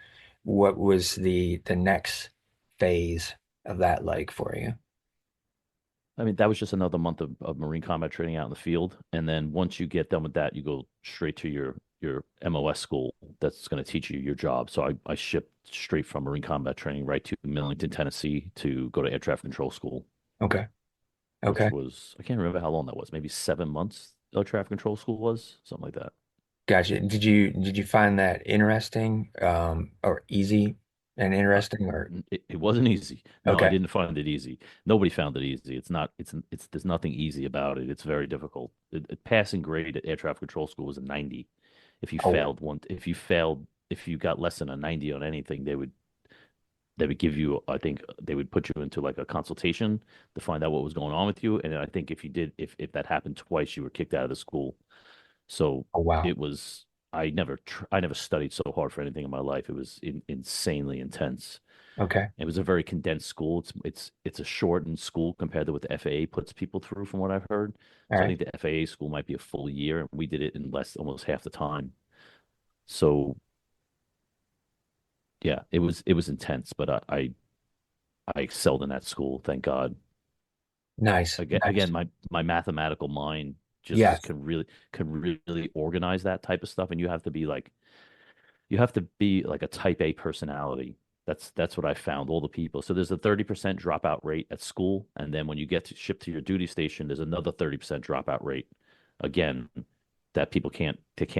What was the next phase of that like for you? I mean, that was just another month of Marine combat training out in the field. And then once you get done with that, you go straight to your MOS school that's going to teach you your job. So I shipped straight from Marine combat training right to Millington, Tennessee to go to air traffic control school, Okay. which Okay. was, I can't remember how long that was, maybe 7 months air traffic control school was, something like that. Gotcha. Did you find that interesting, or easy and Uh, interesting or it wasn't easy. No, I okay. didn't find it easy. Nobody found it easy. It's not, there's nothing easy about it. It's very difficult. Passing grade at air traffic control school was a 90. Oh, If you got less than a 90 on anything, they would give you, I think they would put you into like a consultation to find out what was going on with you. And I think if that happened twice, you were kicked out of the school. So oh wow. it was, I never studied so hard for anything in my life. It was insanely intense. Okay. It was a very condensed school. It's a shortened school compared to what the FAA puts people through, from what I've heard. All So I right. think the FAA school might be a full year, and we did it in almost half the time. So yeah, it was intense, but I excelled in that school, thank God. Nice. Again, Nice. my mathematical mind just Yes. can really organize that type of stuff, and you have to be like a type A personality. That's what I found. All the people. So there's a 30% dropout rate at school, and then when you get to ship to your duty station, there's another 30% dropout rate. Again, that people can't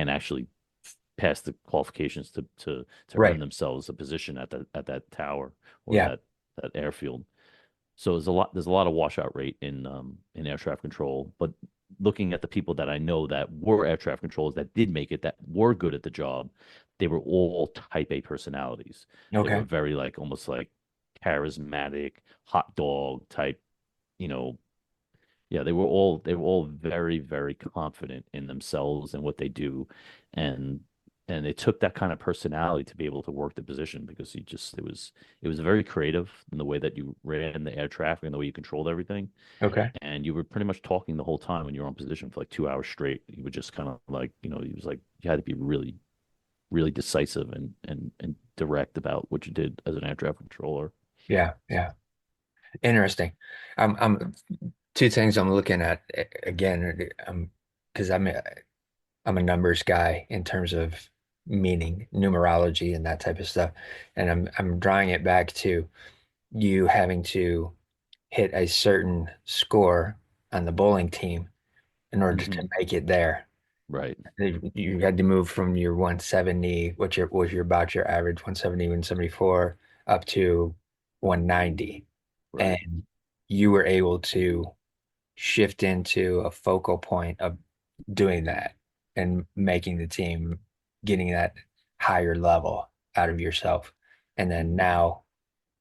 actually pass the qualifications to earn Right. themselves a position at that tower or Yeah. that airfield. So there's a lot of washout rate in air traffic control. But looking at the people that I know that were air traffic controllers that did make it, that were good at the job, they were all type A personalities. They were Okay. very like almost like charismatic, hot dog type, you know, yeah, they were all very, very confident in themselves and what they do. And and it took that kind of personality to be able to work the position because it was very creative in the way that you ran the air traffic and the way you controlled everything. Okay. And you were pretty much talking the whole time when you were on position for like 2 hours straight. You were just kind of like, it was like you had to be really, really decisive and direct about what you did as an air traffic controller. Yeah. Yeah. Interesting. I'm two things I'm looking at again. Because I'm a numbers guy in terms of meaning, numerology, and that type of stuff, and I'm drawing it back to you having to hit a certain score on the bowling team in order to Hmm. make it there. Right. You had to move from your 170, which was your about your average 170, 174, up to 190. Right. And you were able to shift into a focal point of doing that and making the team, getting that higher level out of yourself. And then now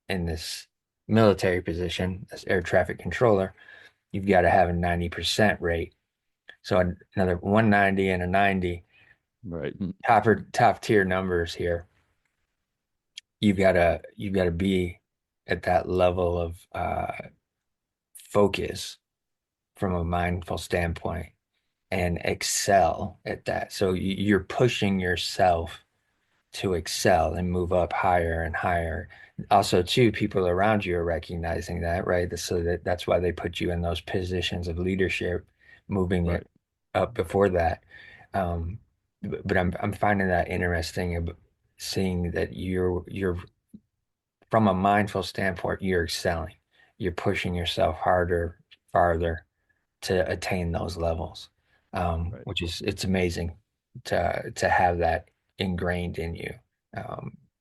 in this military position, as air traffic controller, you've got to have a 90% rate. So another 190 and a 90, Right. top tier numbers here. You've got to be at that level of focus from a mindful standpoint and excel at that. So you're pushing yourself to excel and move up higher and higher. Also, too, people around you are recognizing that, right? So that's why they put you in those positions of leadership, moving it Right. up before that. But I'm finding that interesting, seeing that you're from a mindful standpoint, you're excelling. You're pushing yourself harder, farther to attain those levels, Right. which is it's amazing to have that ingrained in you,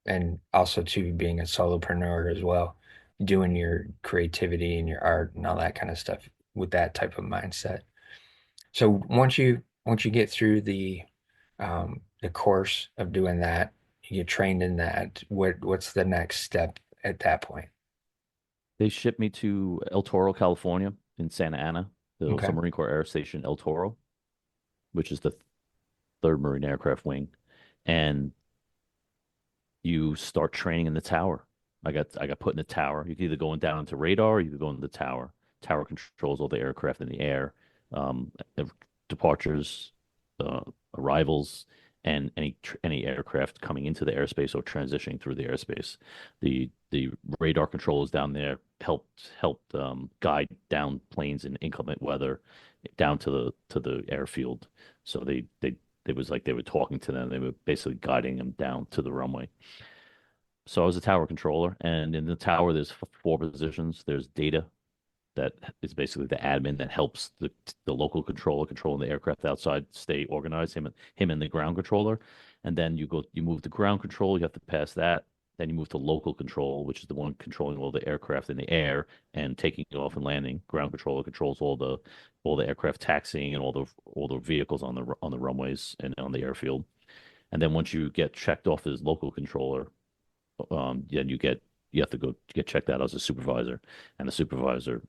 and also to being a solopreneur as well, doing your creativity and your art and all that kind of stuff with that type of mindset. So once you get through the course of doing that, you get trained in that. What's the next step at that point? They shipped me to El Toro, California, in Santa Ana, the Okay, Marine Corps Air Station El Toro, which is the third Marine Aircraft Wing, and you start training in the tower. I got put in the tower. You could either go down into radar, or you could go into the tower. Tower controls all the aircraft in the air, um, departures, uh, arrivals, and any aircraft coming into the airspace or transitioning through the airspace. The radar controllers down there helped guide down planes in inclement weather down to the airfield. So they it was like they were talking to them. They were basically guiding them down to the runway. So I was a tower controller, and in the tower, there's four positions. There's data, that is basically the admin that helps the local controller controlling the aircraft outside stay organized. Him and the ground controller, and then you move to ground control. You have to pass that. Then you move to local control, which is the one controlling all the aircraft in the air and taking off and landing. Ground controller controls all the aircraft taxiing and all the vehicles on the runways and on the airfield. And then once you get checked off as local controller, then you have to go get checked out as a supervisor, and the supervisor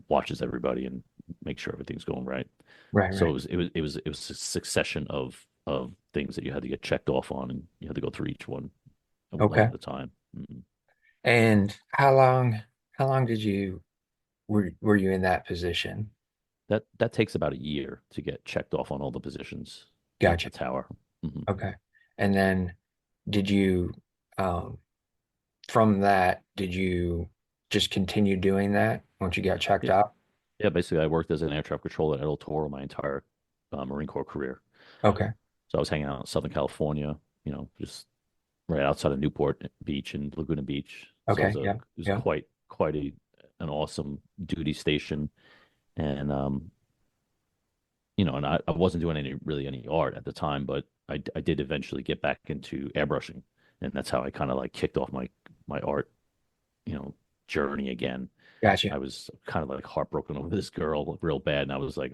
watches everybody and makes sure everything's going right. right, So right. it was a succession of things that you had to get checked off on, and you had to go through each one Okay. at a time. Mhm. And how long were you in that position? That takes about a year to get checked off on all the positions in Gotcha. the tower. Hmm. Okay. And then did you um from that did you just continue doing that once you got checked Yeah, out? yeah. Basically, I worked as an air traffic controller at El Toro my entire Marine Corps career. Okay. So I was hanging out in Southern California, just right outside of Newport Beach and Laguna Beach. So Okay. Yeah. it was Yeah. quite an awesome duty station, and and I wasn't doing any art at the time, but I did eventually get back into airbrushing, and that's how I kind of like kicked off my art, you know, journey again. Gotcha. I was kind of like heartbroken over this girl real bad, and I was like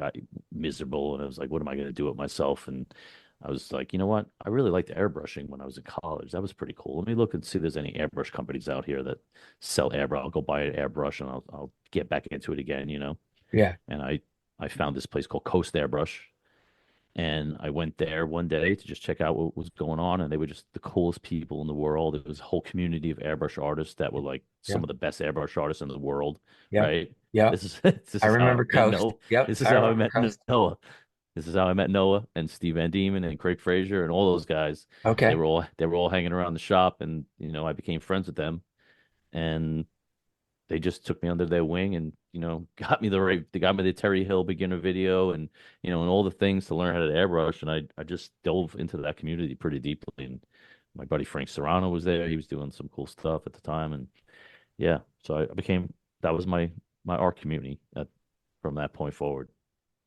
miserable, and I was like, what am I going to do with myself? And I was like, you know what? I really liked airbrushing when I was in college. That was pretty cool. Let me look and see if there's any airbrush companies out here that sell airbrush. I'll go buy an airbrush and I'll get back into it again. Yeah. And I found this place called Coast Airbrush, and I went there one day to just check out what was going on, and they were just the coolest people in the world. It was a whole community of airbrush artists that were like Yeah. some of the best airbrush artists in the world, Yeah. right? Yeah. This is this I is how remember I met Coast. Noah. Yep. This is I how I remember met Coast. Noah. This is how I met Noah and Steve Van Diemen and Craig Frazier and all those guys. They Okay. were all they were all hanging around the shop, and I became friends with them. And they just took me under their wing and, got me they got me the Terry Hill beginner video and, and all the things to learn how to airbrush. And I just dove into that community pretty deeply. And my buddy Frank Serrano was there. He was doing some cool stuff at the time. And yeah, so I became, that was my art community from that point forward.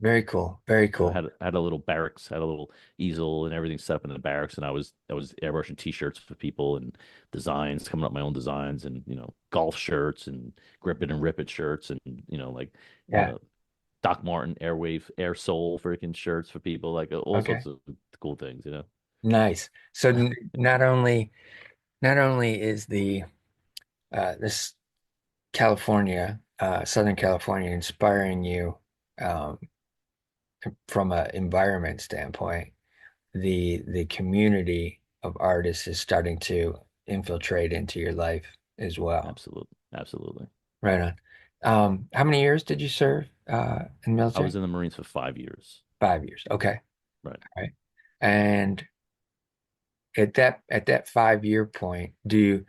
Very cool. Very I cool. had a little barracks, had a little easel and everything set up in the barracks, and I was airbrushing T-shirts for people and designs, coming up with my own designs, and golf shirts and grip it and rip it shirts, and like Yeah. uh, Doc Martin Airwave Air Soul freaking shirts for people, like all Okay. sorts of cool things. Nice. So not only is the this California, Southern California inspiring you um, from an environment standpoint, the community of artists is starting to infiltrate into your life as well. Absolutely, absolutely. Right on. How many years did you serve in the I was military? in the Marines for 5 years. 5 years. Okay. Right. All right. And at that 5 year point, do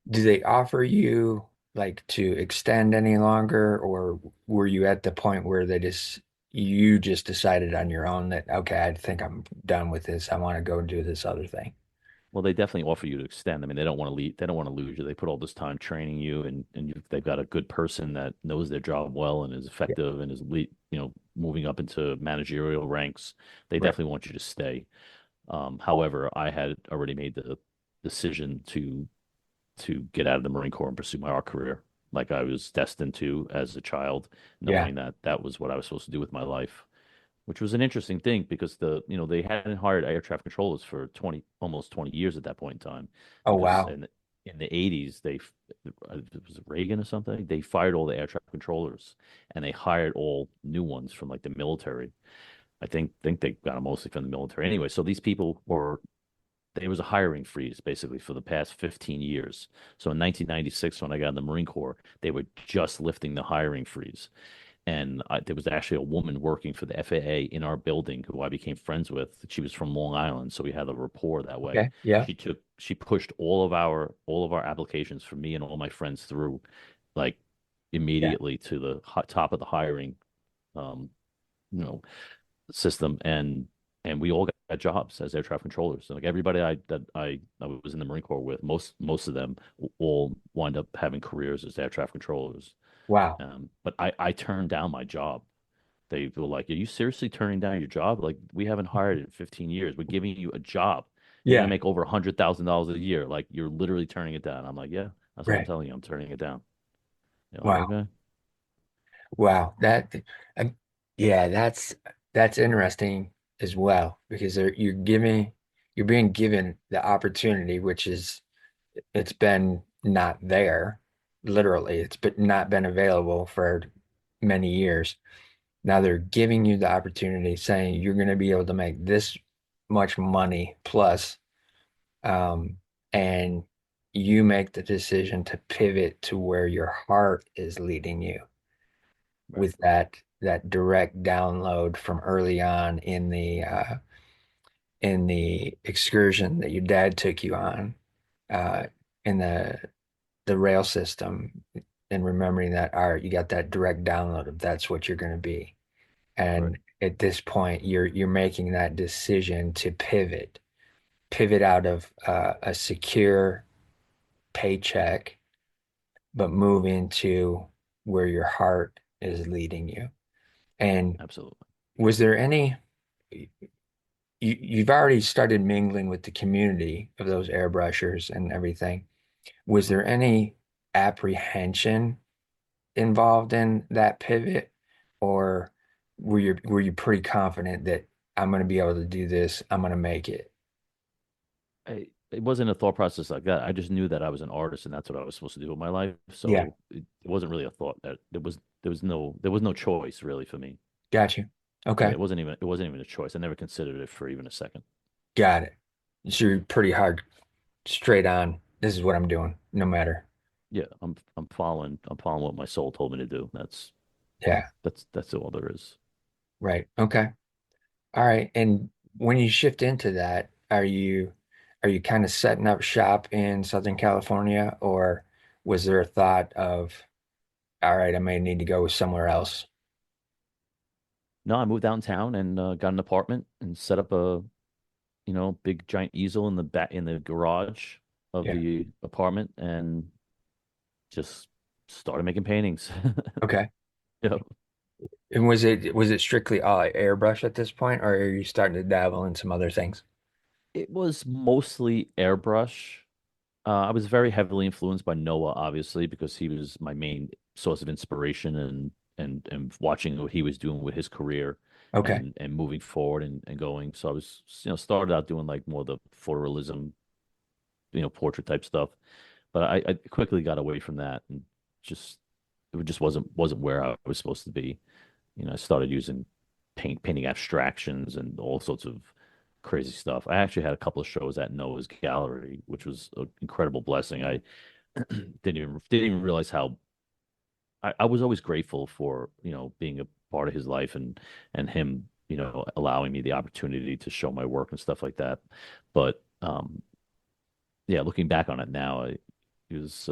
they offer you like to extend any longer, or were you at the point where you just decided on your own that okay, I think I'm done with this. I want to go do this other thing. Well, they definitely offer you to extend. I mean, they don't want to leave. They don't want to lose you. They put all this time training you, and they've got a good person that knows their job well and is Yeah. effective and is moving up into managerial ranks. They Right. definitely want you to stay. However, I had already made the decision to get out of the Marine Corps and pursue my art career, like I was destined to as a child, Yeah. knowing that that was what I was supposed to do with my life, which was an interesting thing because they hadn't hired air traffic controllers for 20 almost 20 years at that point in time, Oh because wow. in the 80s it was Reagan or something, they fired all the air traffic controllers and they hired all new ones from like the military. I think they got them mostly from the military anyway. So these people were there was a hiring freeze basically for the past 15 years. So in 1996, when I got in the Marine Corps, they were just lifting the hiring freeze. And there was actually a woman working for the FAA in our building who I became friends with. She was from Long Island, so we had a rapport that way. Okay. Yeah. She pushed all of our applications for me and all my friends through, like Yeah. immediately to the top of the hiring, um, you know, system, and we all got jobs as air traffic controllers. And like everybody I was in the Marine Corps with, most of them all wind up having careers as air traffic controllers. Wow. But I turned down my job. They were like, "Are you seriously turning down your job? Like, we haven't hired in 15 years. We're giving you a job. You're gonna Yeah. make over $100,000 a year. Like, you're literally turning it down." I'm like, "Yeah, that's what I'm Right. telling you. I'm turning it down." You're like, Wow. "Okay." Wow. Um, yeah, that's interesting as well because you're being given the opportunity, which is it's been not there, literally. It's been not been available for many years. Now they're giving you the opportunity, saying you're going to be able to make this much money plus, um, and you make the decision to pivot to where your heart is leading you Right. with that direct download from early on in the excursion that your dad took you on uh, in the rail system, and remembering that art, you got that direct download of that's what you're going to be. Right. And at this point, you're making that decision to pivot out of a secure paycheck, but move into where your heart is leading you. And Absolutely. was there any, you've already started mingling with the community of those airbrushers and everything. Was there any apprehension involved in that pivot, or were you pretty confident that I'm going to be able to do this, I'm going to make it? It wasn't a thought process like that. I just knew that I was an artist and that's what I was supposed to do with my life. Yeah, So it wasn't really a thought that there was no choice really for me. got you. Yeah, Okay, it wasn't even a choice. I never considered it for even a second. got it. So you're pretty hard, straight on. This is what I'm doing, no matter. Yeah, I'm following what my soul told me to do. Yeah, That's all there is. right. Okay. All right. And when you shift into that, are you kind of setting up shop in Southern California, or was there a thought of, all right, I may need to go somewhere else? No, I moved downtown and got an apartment and set up a, big giant easel in the back in the garage of Yeah. the apartment and just started making paintings. Okay. Yeah. And was it strictly all airbrush at this point, or are you starting to dabble in some other things? It was mostly airbrush. I was very heavily influenced by Noah, obviously, because he was my main source of inspiration and watching what he was doing with his career Okay. and moving forward and going. So I was, started out doing like more the photorealism, portrait type stuff. But I quickly got away from that and just it just wasn't where I was supposed to be. I started using painting abstractions and all sorts of crazy stuff. I actually had a couple of shows at Noah's Gallery, which was an incredible blessing. I didn't even realize how I was always grateful for, being a part of his life and him, allowing me the opportunity to show my work and stuff like that. But yeah, looking back on it now, it was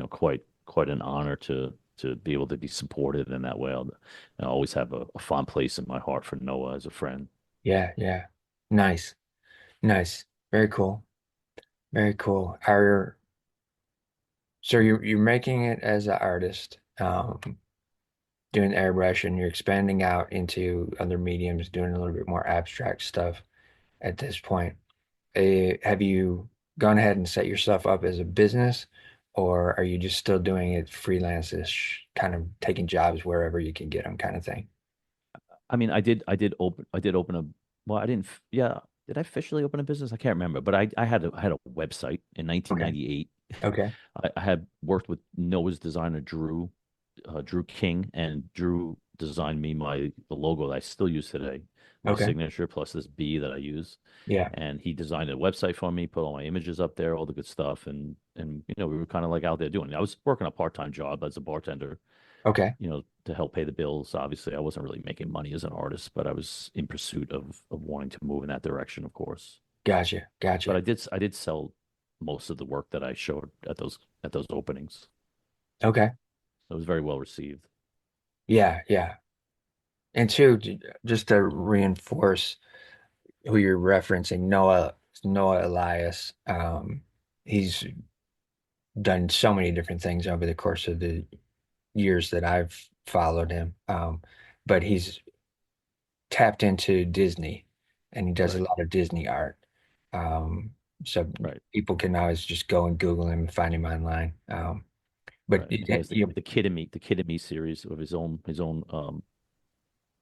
quite an honor to be able to be supported in that way. I always have a fond place in my heart for Noah as a friend. Yeah, yeah. Nice. Nice. Very cool. Very cool. So you're making it as an artist, doing airbrush, and you're expanding out into other mediums, doing a little bit more abstract stuff at this point. Have you gone ahead and set yourself up as a business, or are you just still doing it freelance-ish, kind of taking jobs wherever you can get them kind of thing? I mean, I did open a, well, I didn't, yeah, did I officially open a business? I can't remember, but I had a website in Okay. 1998. Okay. I had worked with Noah's designer, Drew King, and Drew designed me the logo that I still use today, my Okay. signature plus this B that I use. Yeah. And he designed a website for me, put all my images up there, all the good stuff, and we were kind of like out there doing it. I was working a part-time job as a bartender, Okay. to help pay the bills. Obviously, I wasn't really making money as an artist, but I was in pursuit of wanting to move in that direction, of course. Gotcha. But Gotcha. I did sell most of the work that I showed at those openings. Okay. It was very well received. Yeah. Yeah. And two, just to reinforce who you're referencing, Noah Elias. He's done so many different things over the course of the years that I've followed him. But he's tapped into Disney and he does a Right, lot of Disney art. Um, so right, people can always just go and Google him and find him online. But right. He has the Kid in Me series of his own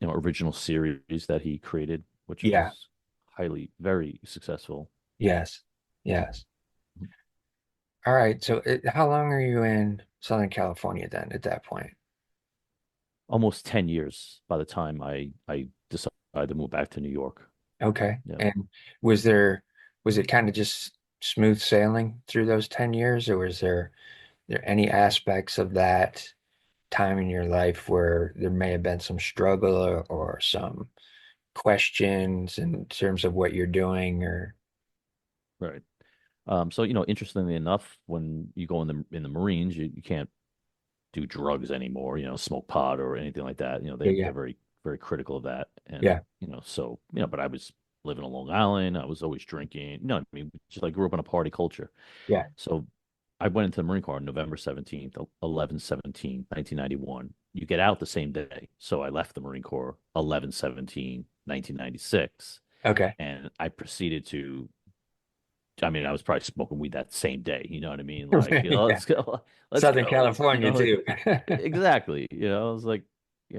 original series that he created, which yeah, was highly very successful. yes, yes. All right. So how long are you in Southern California then at that point? Almost 10 years by the time I decided to move back to New York. Okay. Yeah. And was it kind of just smooth sailing through those 10 years, or was there any aspects of that time in your life where there may have been some struggle or some questions in terms of what you're doing or Right. So, interestingly enough, when you go in the Marines, you can't do drugs anymore, smoke pot or anything like that. yeah, They're yeah, very, very critical of that. yeah, And, so, but I was living on Long Island. I was always drinking. I mean, just like grew up in a party culture. yeah. So I went into the Marine Corps on November 17th, 11/17, 1991. You get out the same day. So I left the Marine Corps 11/17, 1996. Okay. And I proceeded to, I mean, I was probably smoking weed that same day. You know what I mean? Like, Yeah. let's go, let's Southern go. California Like, too. exactly. I was like,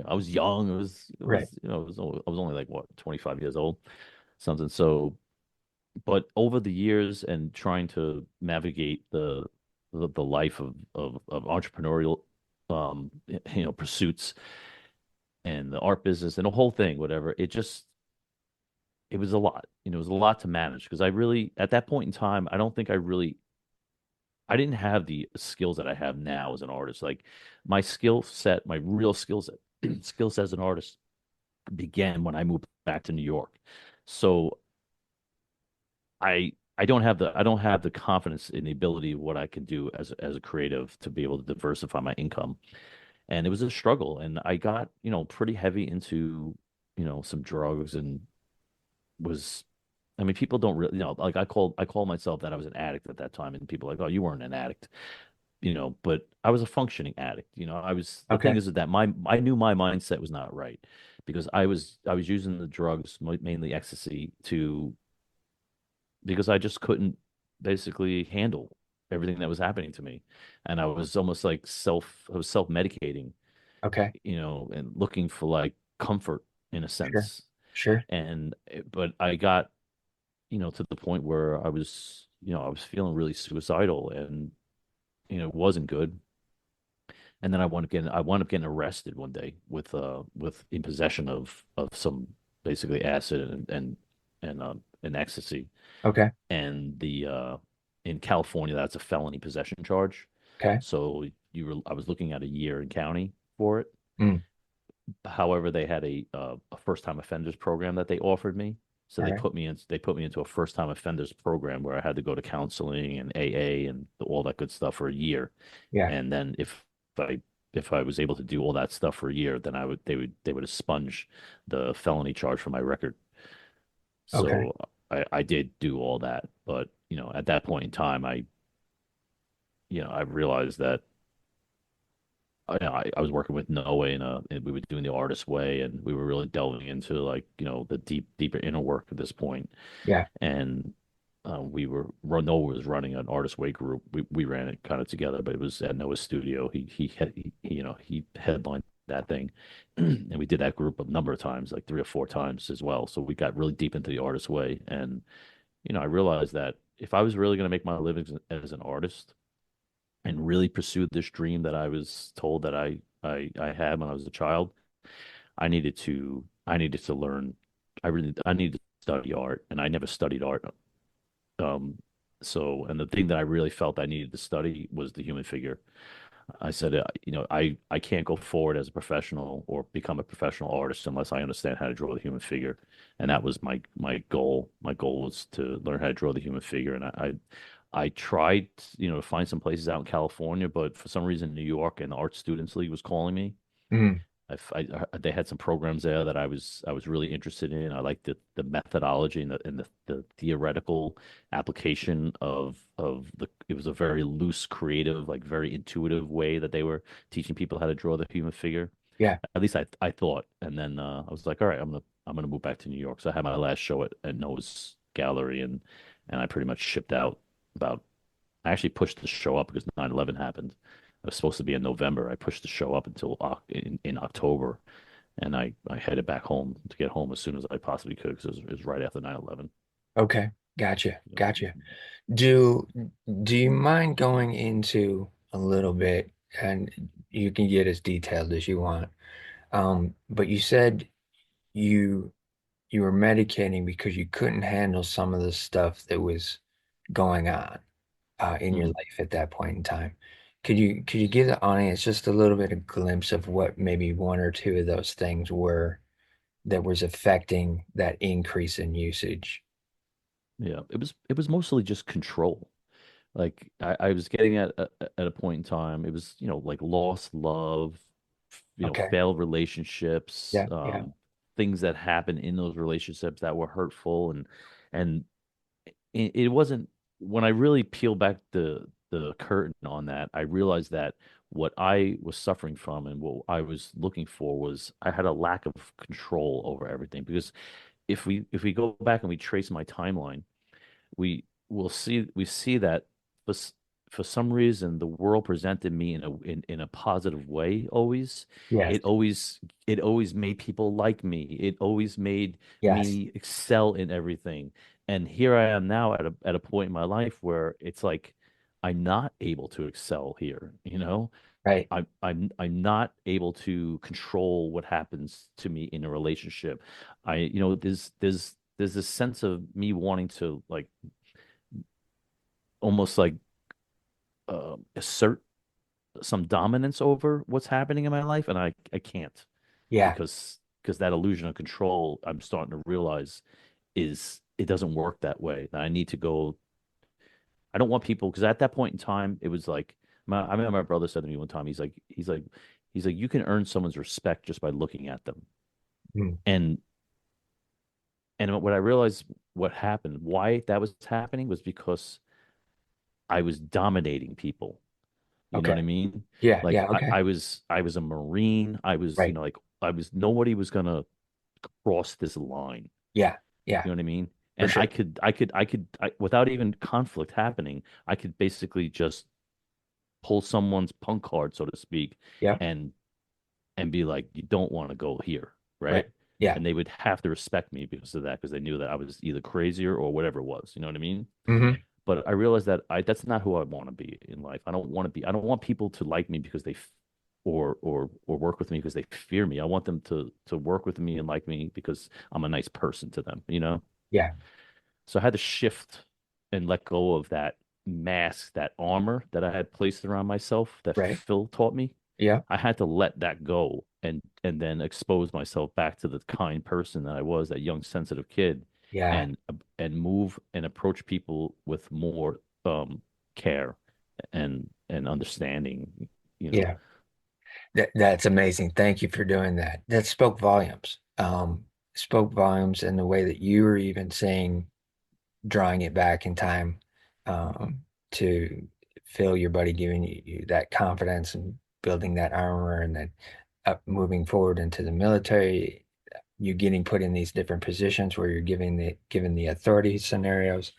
I was young. It Right. was, I was only like what, 25 years old, something. So, but over the years and trying to navigate the life of entrepreneurial, pursuits and the art business and the whole thing, whatever, it was a lot. It was a lot to manage because I really, at that point in time, I don't think I didn't have the skills that I have now as an artist. Like my skill set, my real skill set, skills as an artist began when I moved back to New York. So I I don't have the confidence in the ability of what I can do as a creative to be able to diversify my income. And it was a struggle. And I got, pretty heavy into, some drugs and was I mean, people don't really, like I call myself that I was an addict at that time, and people are like, oh, you weren't an addict, but I was a functioning addict. The thing Okay. is that I knew my mindset was not right because I was using the drugs, mainly ecstasy, to because I just couldn't basically handle everything that was happening to me. And I was almost like I was self-medicating, Okay. and looking for like comfort in a Sure. sense. Sure. But I got, to the point where I was feeling really suicidal and, it wasn't good. And then I wound up getting arrested one day with in possession of some basically acid and ecstasy. Okay. And in California, that's a felony possession charge. Okay. So I was looking at a year in county for it. Mm. However, they had a first time offenders program that they offered me. So All right. they put me into a first time offenders program where I had to go to counseling and AA and all that good stuff for a year. Yeah. And then I if I was able to do all that stuff for a year, then they would expunge the felony charge from my record. Okay. So I did do all that, but at that point in time, I realized that I was working with Noe and we were doing the artist way, and we were really delving into like the deeper inner work at this point. Yeah. And Noah was running an artist way group. We ran it kind of together, but it was at Noah's studio. He headlined that thing, and we did that group a number of times, like 3 or 4 times as well. So we got really deep into the artist way, and I realized that if I was really going to make my living as an artist and really pursue this dream that I was told that I had when I was a child, I needed to learn. I needed to study art, and I never studied art. Um, and the thing that I really felt I needed to study was the human figure. I said, I can't go forward as a professional or become a professional artist unless I understand how to draw the human figure. And that was my goal. My goal was to learn how to draw the human figure. And I tried, to find some places out in California, but for some reason, New York and the Art Students League was calling me. Mm. They had some programs there that I was really interested in. I liked the methodology and the theoretical application of the. It was a very loose, creative, like very intuitive way that they were teaching people how to draw the human figure. Yeah. At least I thought. And then I was like, all right, I'm gonna move back to New York. So I had my last show at Noah's Gallery, and I pretty much shipped out about. I actually pushed the show up because 9/11 happened. It was supposed to be in November. I pushed the show up until in October, and I headed back home to get home as soon as I possibly could because it was right after 9/11. Okay. Gotcha. You know. Gotcha. Do do you mind going into a little bit, and you can get as detailed as you want. But you said you you were medicating because you couldn't handle some of the stuff that was going on in your Mhm. life at that point in time. Could you give the audience just a little bit of glimpse of what maybe one or two of those things were that was affecting that increase in usage? Yeah, it was mostly just control. Like I was getting at a point in time, it was like lost love, Okay. failed relationships, Yeah. Yeah. things that happened in those relationships that were hurtful, and it wasn't when I really peel back the curtain on that, I realized that what I was suffering from and what I was looking for was I had a lack of control over everything because if we go back and we trace my timeline, we see that for, for some reason the world presented me in a positive way always. Yes. It always it always made people like me. It always made Yes. me excel in everything. And here I am now at a point in my life where it's like I'm not able to excel here, you know? Right. I'm not able to control what happens to me in a relationship. There's this sense of me wanting to like almost like assert some dominance over what's happening in my life, and I can't Yeah. because that illusion of control I'm starting to realize is it doesn't work that way. That I need to go. I don't want people because at that point in time, it was like I remember my brother said to me one time, he's like, you can earn someone's respect just by looking at them. Mm. And what I realized what happened, why that was happening was because I was dominating people. You know Okay. what I mean? Yeah. Like Yeah. Okay. I was a Marine. I was, Right. like I was nobody was gonna cross this line. Yeah. Yeah. You know what I mean? For And sure. without even conflict happening, I could basically just pull someone's punk card, so to speak, Yeah. and be like, you don't want to go here, Right. right? Yeah. And they would have to respect me because of that, because they knew that I was either crazier or whatever it was. You know what I mean? Hmm. But I realized that that's not who I want to be in life. I don't want people to like me because or work with me because they fear me. I want them to work with me and like me because I'm a nice person to them, you know? Yeah. So I had to shift and let go of that mask, that armor that I had placed around myself that Right. Phil taught me. Yeah. I had to let that go and then expose myself back to the kind person that I was, that young sensitive kid, Yeah. and move and approach people with more care and understanding, you know. Yeah. That's amazing. Thank you for doing that. That spoke volumes. Spoke volumes in the way that you were even saying, drawing it back in time, to feel your buddy giving you that confidence and building that armor, and then up moving forward into the military, you getting put in these different positions where you're given the authority scenarios.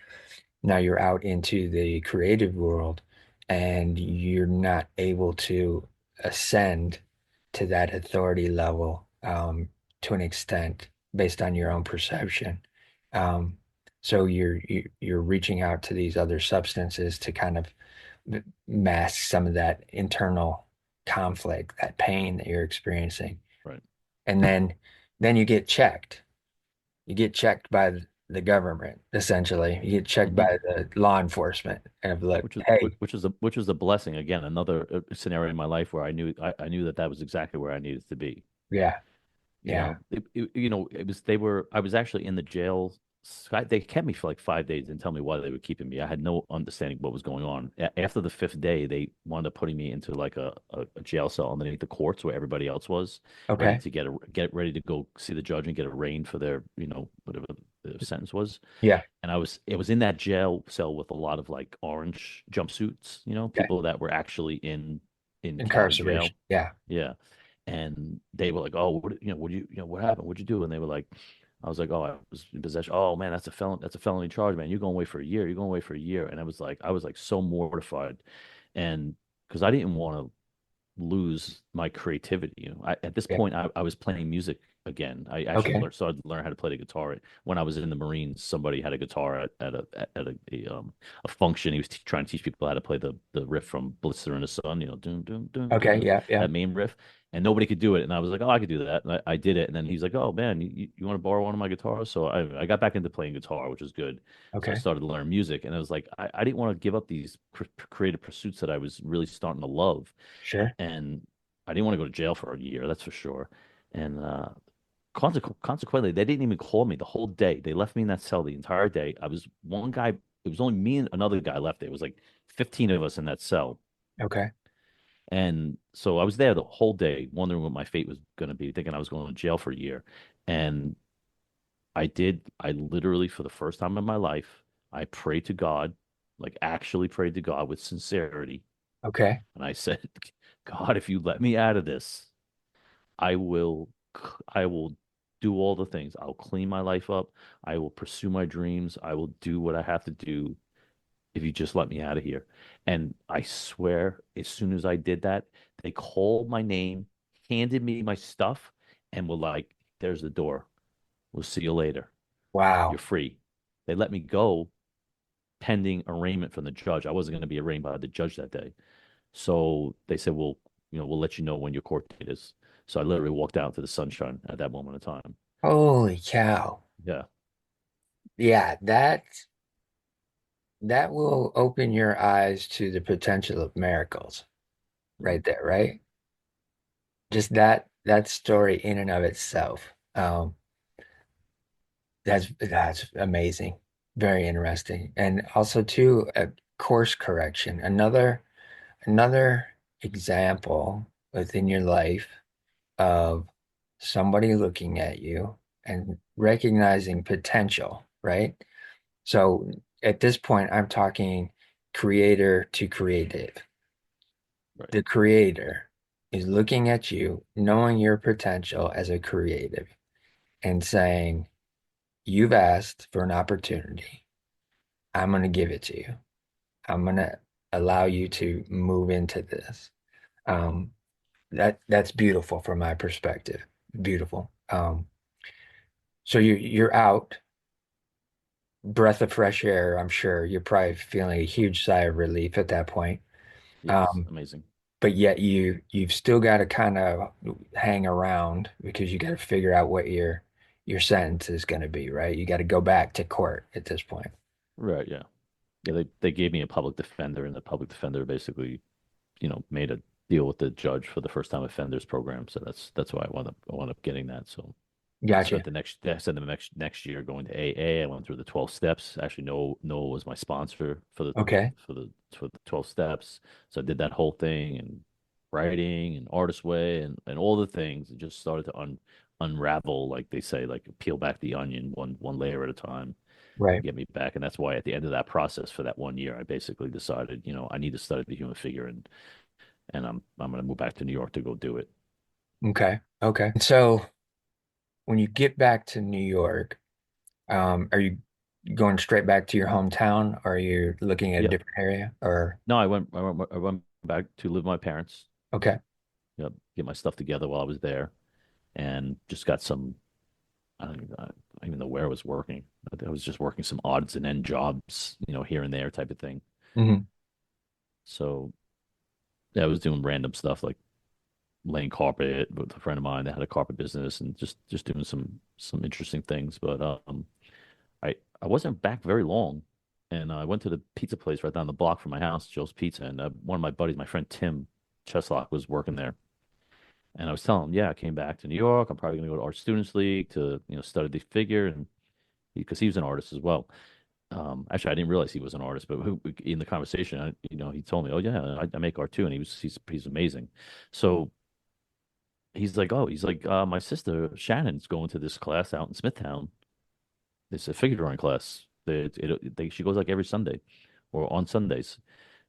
Now you're out into the creative world and you're not able to ascend to that authority level, to an extent based on your own perception. Um, so you're reaching out to these other substances to kind of mask some of that internal conflict, that pain that you're experiencing. Right. And then you get checked. You get checked by the government, essentially. You get checked Hmm. by the law enforcement and be like, hey, Which is a blessing. Again, another scenario in my life where I knew that was exactly where I needed to be. yeah, You yeah, know, it was I was actually in the jail. They kept me for like 5 days and tell me why they were keeping me. I had no understanding what was going on. After the fifth day, they wound up putting me into like a jail cell underneath the courts where everybody else was, ready okay, to get ready to go see the judge and get arraigned for their, whatever the sentence was. yeah, And it was in that jail cell with a lot of like orange jumpsuits, okay. people that were actually in county jail. Incarceration. Yeah, Yeah. And they were like, "Oh, what happened? What'd you do?" And they were like, I was like, "Oh, I was in possession." "Oh man, that's a felony charge, man. You're going away for a year. You're going away for a year." And I was like so mortified. And because I didn't want to lose my creativity. At this yeah, point, I was playing music again. I actually okay, started to learn how to play the guitar. When I was in the Marines, somebody had a guitar a function. He was trying to teach people how to play the riff from Blitzer in the Sun, doom, doom, doom, doom, okay, doom, yeah, yeah, that main riff. And nobody could do it. And I was like, oh, I could do that. And I did it. And then he's like, oh man, you want to borrow one of my guitars? So I got back into playing guitar, which was good. So I okay, started to learn music, and I was like, I didn't want to give up these creative pursuits that I was really starting to love. sure, And I didn't want to go to jail for a year, that's for sure. And consequently, they didn't even call me the whole day. They left me in that cell the entire day. I was one guy. It was only me and another guy left there. It was like 15 of us in that cell. okay, And so I was there the whole day, wondering what my fate was going to be, thinking I was going to jail for a year. And I literally, for the first time in my life, I prayed to God, like actually prayed to God with sincerity. okay, And I said, God, if you let me out of this, I will I will do all the things. I'll clean my life up. I will pursue my dreams. I will do what I have to do if you just let me out of here. And I swear, as soon as I did that, they called my name, handed me my stuff, and were like, there's the door. We'll see you later. You're wow. free. They let me go pending arraignment from the judge. I wasn't going to be arraigned by the judge that day. So they said, well, we'll let you know when your court date is. So I literally walked out into the sunshine at that moment in time. Holy cow. Yeah. Yeah, that will open your eyes to the potential of miracles Mm. right there, right? Just that story in and of itself. That's amazing. Very interesting. And also too, course correction, another example within your life of somebody looking at you and recognizing potential, right? So at this point, I'm talking creator to creative. Right. The creator is looking at you, knowing your potential as a creative, and saying, you've asked for an opportunity. I'm going to give it to you. I'm going to allow you to move into this. Um, that's beautiful from my perspective. Beautiful. So you're out, breath of fresh air, I'm sure. You're probably feeling a huge sigh of relief at that point. Yes. Um, Amazing. but yet you've still got to kind of hang around because you got to figure out what your sentence is going to be, right? You got to go back to court at this point. Right. Yeah. Yeah. They gave me a public defender, and the public defender basically, made a deal with the judge for the first time offenders program. So that's why I wound up getting that. So I spent Gotcha. the next year going to AA. I went through the 12 steps. Actually, Noah was my sponsor Okay. for the 12 steps. So I did that whole thing and writing and artist way and all the things. It just started to unravel, like they say, like peel back the onion one layer at a time to Right. get me back. And that's why at the end of that process for that one year, I basically decided, I need to study the human figure, and I'm gonna move back to New York to go do it. Okay. Okay. So when you get back to New York, are you going straight back to your hometown or are you looking at a Yeah. different area or No, I went back to live with my parents, okay. get my stuff together while I was there, and just got some. I don't even know where I was working. But I was just working some odds and end jobs, here and there type of thing. Hmm. So yeah, I was doing random stuff like laying carpet with a friend of mine that had a carpet business, and just doing some interesting things. But I wasn't back very long, and I went to the pizza place right down the block from my house, Joe's Pizza, and one of my buddies, my friend Tim Cheslock, was working there. And I was telling him, yeah, I came back to New York. I'm probably going to go to Art Students League to, study the figure, and because he was an artist as well. Actually, I didn't realize he was an artist, but in the conversation, he told me, "Oh yeah, I make art too," and he's amazing. So he's like, my sister Shannon's going to this class out in Smithtown. It's a figure drawing class. She goes like every Sunday, or on Sundays.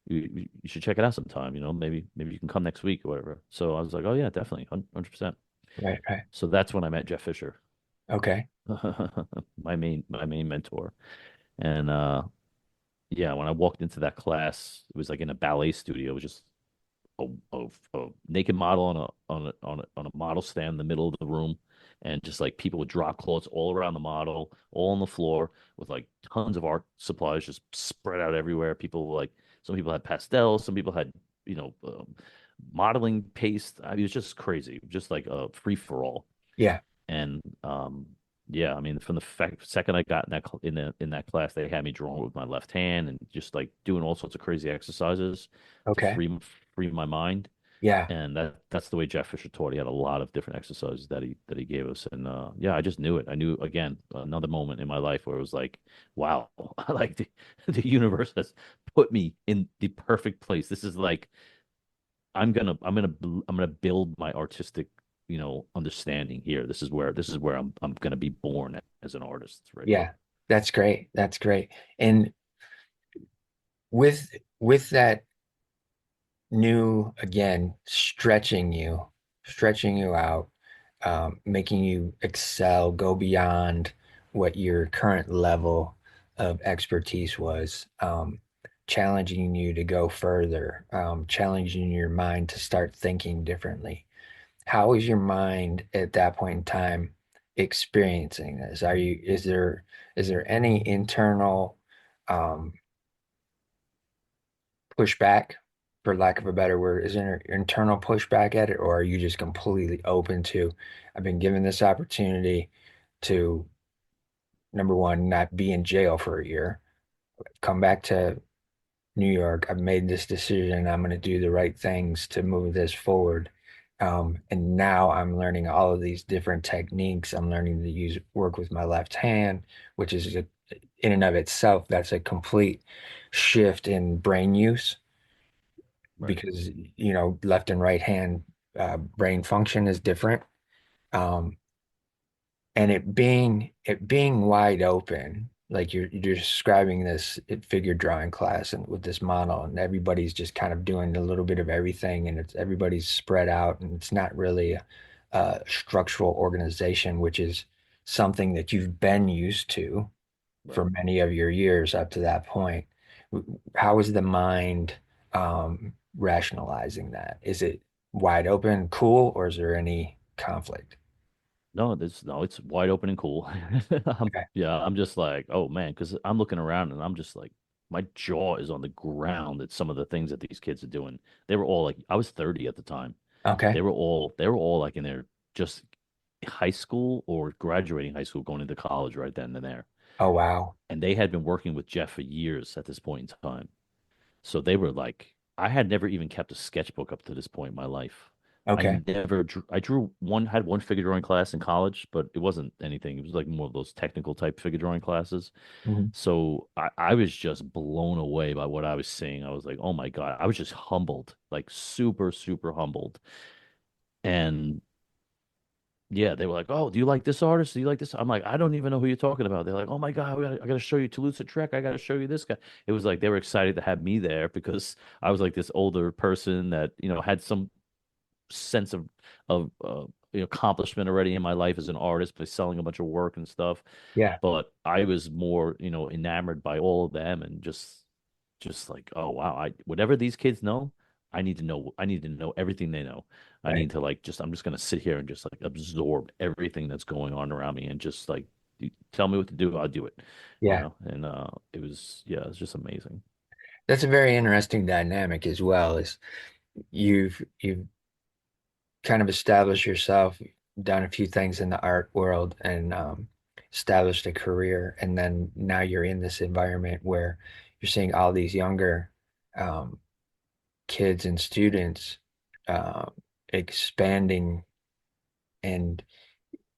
You should check it out sometime. Maybe you can come next week or whatever. So I was like, oh yeah, definitely, 100%. Right, right. So that's when I met Jeff Fisher, Okay. my main mentor. And yeah, when I walked into that class, it was like in a ballet studio. It was just a naked model on a model stand in the middle of the room, and just like people with drop cloths all around the model, all on the floor, with like tons of art supplies just spread out everywhere. Some people had pastels, some people had you know um, modeling paste. I mean, it was just crazy, just like a free for all. Yeah. And yeah, I mean, from the second I got in that class, they had me drawing with my left hand and just like doing all sorts of crazy exercises to Okay. free my mind. Yeah. And that's the way Jeff Fisher taught. He had a lot of different exercises that he gave us. And yeah, I just knew it. I knew, again, another moment in my life where it was like, wow, like the universe has put me in the perfect place. This is like I'm gonna build my artistic, understanding here. This is where I'm gonna be born as an artist right here. Yeah. That's great. That's great. And with that new again stretching you out, making you excel, go beyond what your current level of expertise was, challenging you to go further, challenging your mind to start thinking differently. How is your mind at that point in time experiencing this? Is there any internal um, pushback, for lack of a better word? Is there internal pushback at it, or are you just completely open to, I've been given this opportunity to, number one, not be in jail for a year, come back to New York. I've made this decision. I'm going to do the right things to move this forward. And now I'm learning all of these different techniques. I'm learning to work with my left hand, which is in and of itself, that's a complete shift in brain use Right. because, left and right hand brain function is different. Um, and it being wide open, like you're describing this figure drawing class and with this model, and everybody's just kind of doing a little bit of everything, and everybody's spread out, and it's not really a structural organization, which is something that you've been used to for Right. many of your years up to that point. How is the mind rationalizing that? Is it wide open, cool, or is there any conflict? No, it's wide open and cool. Okay. I'm just like, oh man, because I'm looking around and I'm just like, my jaw is on the ground at some of the things that these kids are doing. They were all like, I was 30 at the time. Okay. They were all like in their just high school or graduating high school, going into college right then and there. Oh, wow. And they had been working with Jeff for years at this point in time. So they were like, I had never even kept a sketchbook up to this point in my life. Okay. I drew had one figure drawing class in college, but it wasn't anything. It was like more of those technical type figure drawing classes. Mhm. So I was just blown away by what I was seeing. I was like, oh my God. I was just humbled, like super, super humbled. And yeah, they were like, "Oh, do you like this artist? Do you like this?" I'm like, "I don't even know who you're talking about." They're like, "Oh my God, I gotta show you Toulouse-Lautrec. I gotta show you this guy." It was like they were excited to have me there because I was like this older person that had some sense of accomplishment already in my life as an artist by selling a bunch of work and stuff. Yeah. But I was more enamored by all of them and just like, oh wow, I whatever these kids know, I need to know everything they know. I Right. need to like just I'm just gonna sit here and just like absorb everything that's going on around me and just like you tell me what to do, I'll do it. Yeah. And it was just amazing. That's a very interesting dynamic as well, is you've kind of established yourself, done a few things in the art world and established a career, and then now you're in this environment where you're seeing all these younger um, kids and students uh, expanding, and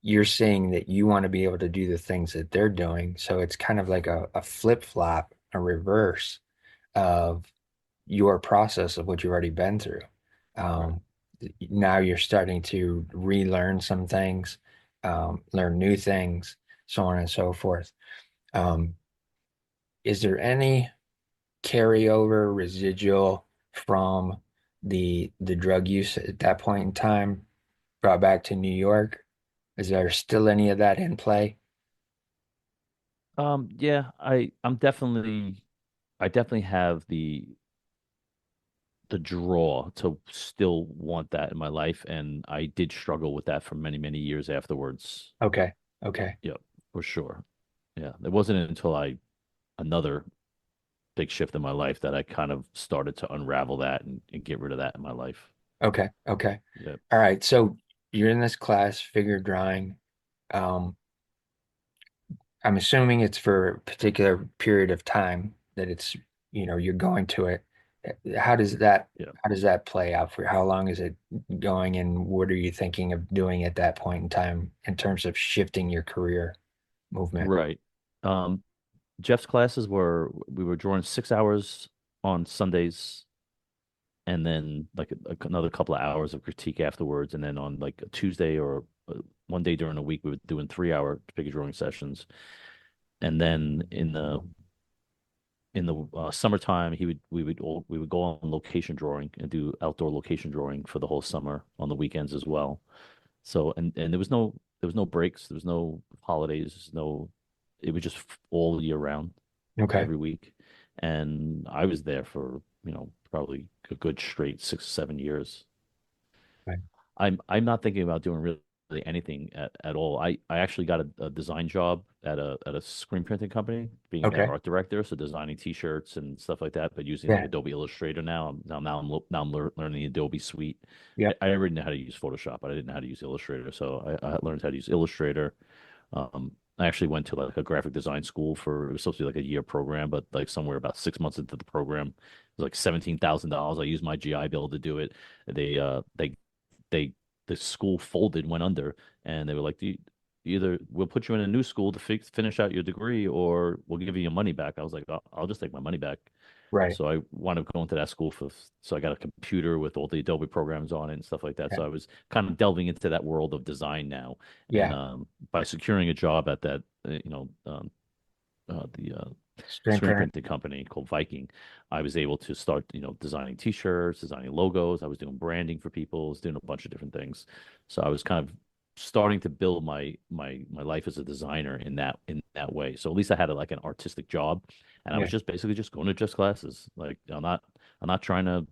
you're saying that you want to be able to do the things that they're doing. So it's kind of like a flip-flop, a reverse of your process of what you've already been through. Right. Um, Now you're starting to relearn some things, learn new things, so on and so forth. Um, is there any carryover residual from the drug use at that point in time brought back to New York? Is there still any of that in play? Yeah, I definitely have the draw to still want that in my life, and I did struggle with that for many, many years afterwards. Okay. Okay. Yep, for sure. Yeah, it wasn't until I another big shift in my life that I kind of started to unravel that and get rid of that in my life. Okay. Okay. Yep. All right. So you're in this class, figure drawing. Um, I'm assuming it's for a particular period of time that you're going to it. How does that Yeah. how does that play out for you? How long is it going, and what are you thinking of doing at that point in time in terms of shifting your career movement? Right. Um, Jeff's classes were we were drawing 6 hours on Sundays and then like another couple of hours of critique afterwards. And then on like a Tuesday or one day during the week, we were doing 3 hour figure drawing sessions. And then in the summertime, we would go on location drawing and do outdoor location drawing for the whole summer on the weekends as well. So and there was no breaks, there was no holidays, no it was just all year round, Okay. every week. And I was there for, probably a good straight 6, 7 years. Right. I'm not thinking about doing really anything at all. I actually got a design job at a screen printing company, being their Okay. art director, so designing T-shirts and stuff like that, but using like Yeah. Adobe Illustrator now. Now I'm learning the Adobe Suite. Yep. I already know how to use Photoshop, but I didn't know how to use Illustrator, so I learned how to use Illustrator. I actually went to like a graphic design school for it was supposed to be like a year program, but like somewhere about 6 months into the program, it was like $17,000. I used my GI Bill to do it. They they the school folded, went under, and they were like, either we'll put you in a new school to finish out your degree, or we'll give you your money back. I was like, I'll just take my money back. Right. So I wound up going to that school so I got a computer with all the Adobe programs on it and stuff like that. Okay. So I was kind of delving into that world of design now. And Yeah. by securing a job at that, the Screen screen printer. printing company called Viking, I was able to start, designing T-shirts, designing logos. I was doing branding for people, I was doing a bunch of different things. So I was kind of starting to build my life as a designer in that way. So at least I had like an artistic job, and I Yeah. was just basically just going to just classes. Like I'm not trying to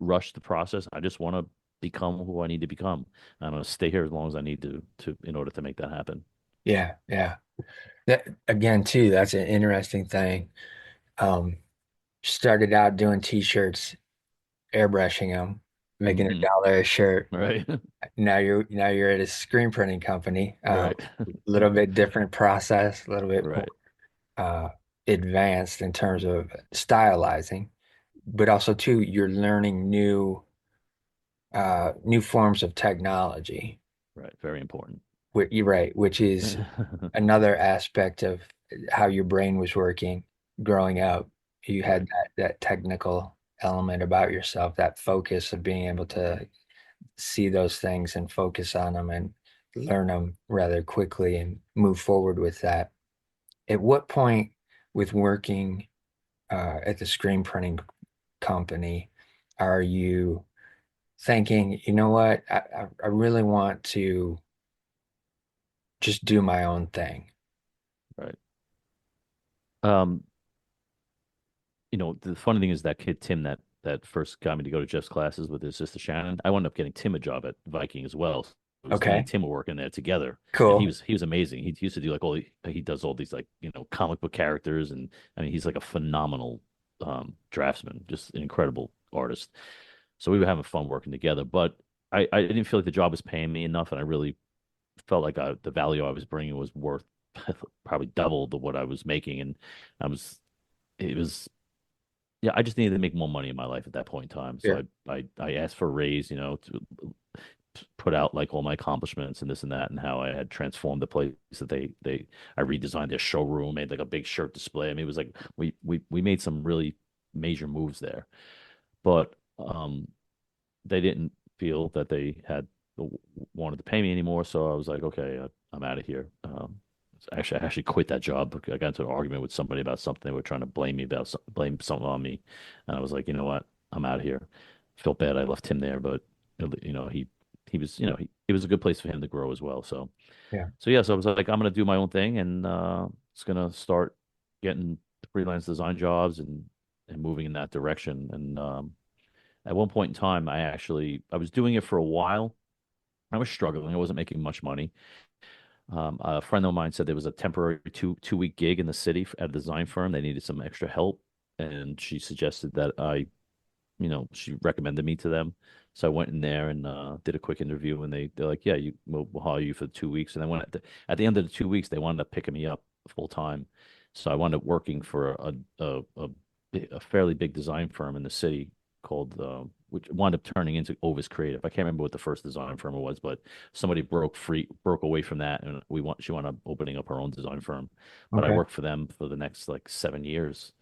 rush the process. I just want to become who I need to become. I'm going to stay here as long as I need to in order to make that happen. Yeah. Yeah. That again too, that's an interesting thing. Um, Started out doing t-shirts, airbrushing them, making Hmm. $1 a shirt. Right. Now you're at a screen printing company. Right. A little bit different process, a little bit more Right. uh advanced in terms of stylizing, but also too, you're learning new forms of technology. Right. Very important. You're right, which is another aspect of how your brain was working growing up. You had Right. that technical element about yourself, that focus of being able to see those things and focus on them and learn them rather quickly and move forward with that. At what point with working at the screen printing company are you thinking, you know what, I really want to just do my own thing? Right. Um, the funny thing is that kid Tim that first got me to go to Jeff's classes with his sister Shannon. I wound up getting Tim a job at Viking as well. So it was me and Okay, Tim were working there together, and he cool. was he was amazing. He used to do like he does all these like comic book characters, and I mean he's like a phenomenal draftsman, just an incredible artist. So we were having fun working together, but I didn't feel like the job was paying me enough, and I really felt like the value I was bringing was worth probably double the what I was making, and I was it was yeah, I just needed to make more money in my life at that point in time. Yeah. So I asked for a raise, to put out like all my accomplishments and this and that, and how I had transformed the place that I redesigned their showroom, made like a big shirt display. I mean, it was like we made some really major moves there, but they didn't feel that they had wanted to pay me anymore. So I was like, okay, I'm out of here. I actually quit that job because I got into an argument with somebody about something. They were trying to blame something on me, and I was like, you know what, I'm out of here. Felt bad I left him there, but he was it was a good place for him to grow as well. Yeah. So yeah, so I was like, I'm gonna do my own thing, and it's gonna start getting freelance design jobs and moving in that direction. And at one point in time, I was doing it for a while. I was struggling. I wasn't making much money. A friend of mine said there was a temporary two week gig in the city at a design firm. They needed some extra help, and she suggested that she recommended me to them. So I went in there and did a quick interview, and they're like, "Yeah, we'll hire you for 2 weeks." And then at the end of the 2 weeks, they wound up picking me up full time. So I wound up working for a fairly big design firm in the city called which wound up turning into Ovis Creative. I can't remember what the first design firm was, but somebody broke away from that, and she wound up opening up her own design firm. But I Okay. worked for them for the next like 7 years,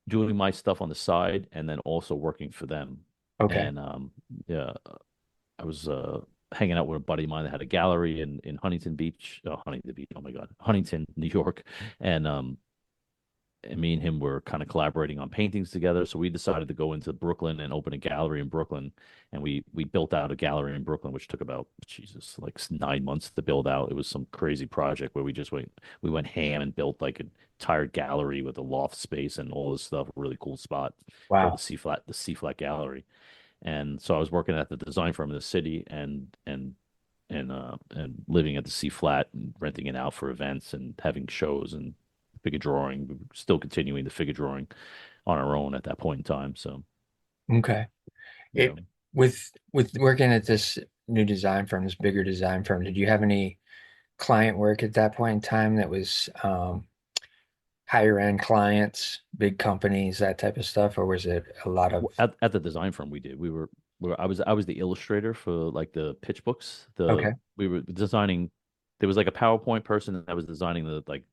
doing my stuff on the side and then also working for them. Okay. And yeah, I was hanging out with a buddy of mine that had a gallery in Huntington Beach, Huntington Beach, oh my God, Huntington, New York, and me and him were kind of collaborating on paintings together. So we decided to go into Brooklyn and open a gallery in Brooklyn. And we built out a gallery in Brooklyn, which took about, Jesus, like 9 months to build out. It was some crazy project where we went ham and built like an entire gallery with a loft space and all this stuff. A really cool spot called Wow. the C Flat Gallery. And so I was working at the design firm in the city and living at the C Flat and renting it out for events and having shows and figure drawing. We were still continuing the figure drawing on our own at that point in time. So Okay. yeah, It with working at this new design firm, this bigger design firm, did you have any client work at that point in time that was higher end clients, big companies, that type of stuff, or was it a lot of at the design firm we did. I was the illustrator for like the pitch books. okay, We were designing. there was like a PowerPoint person that was designing the like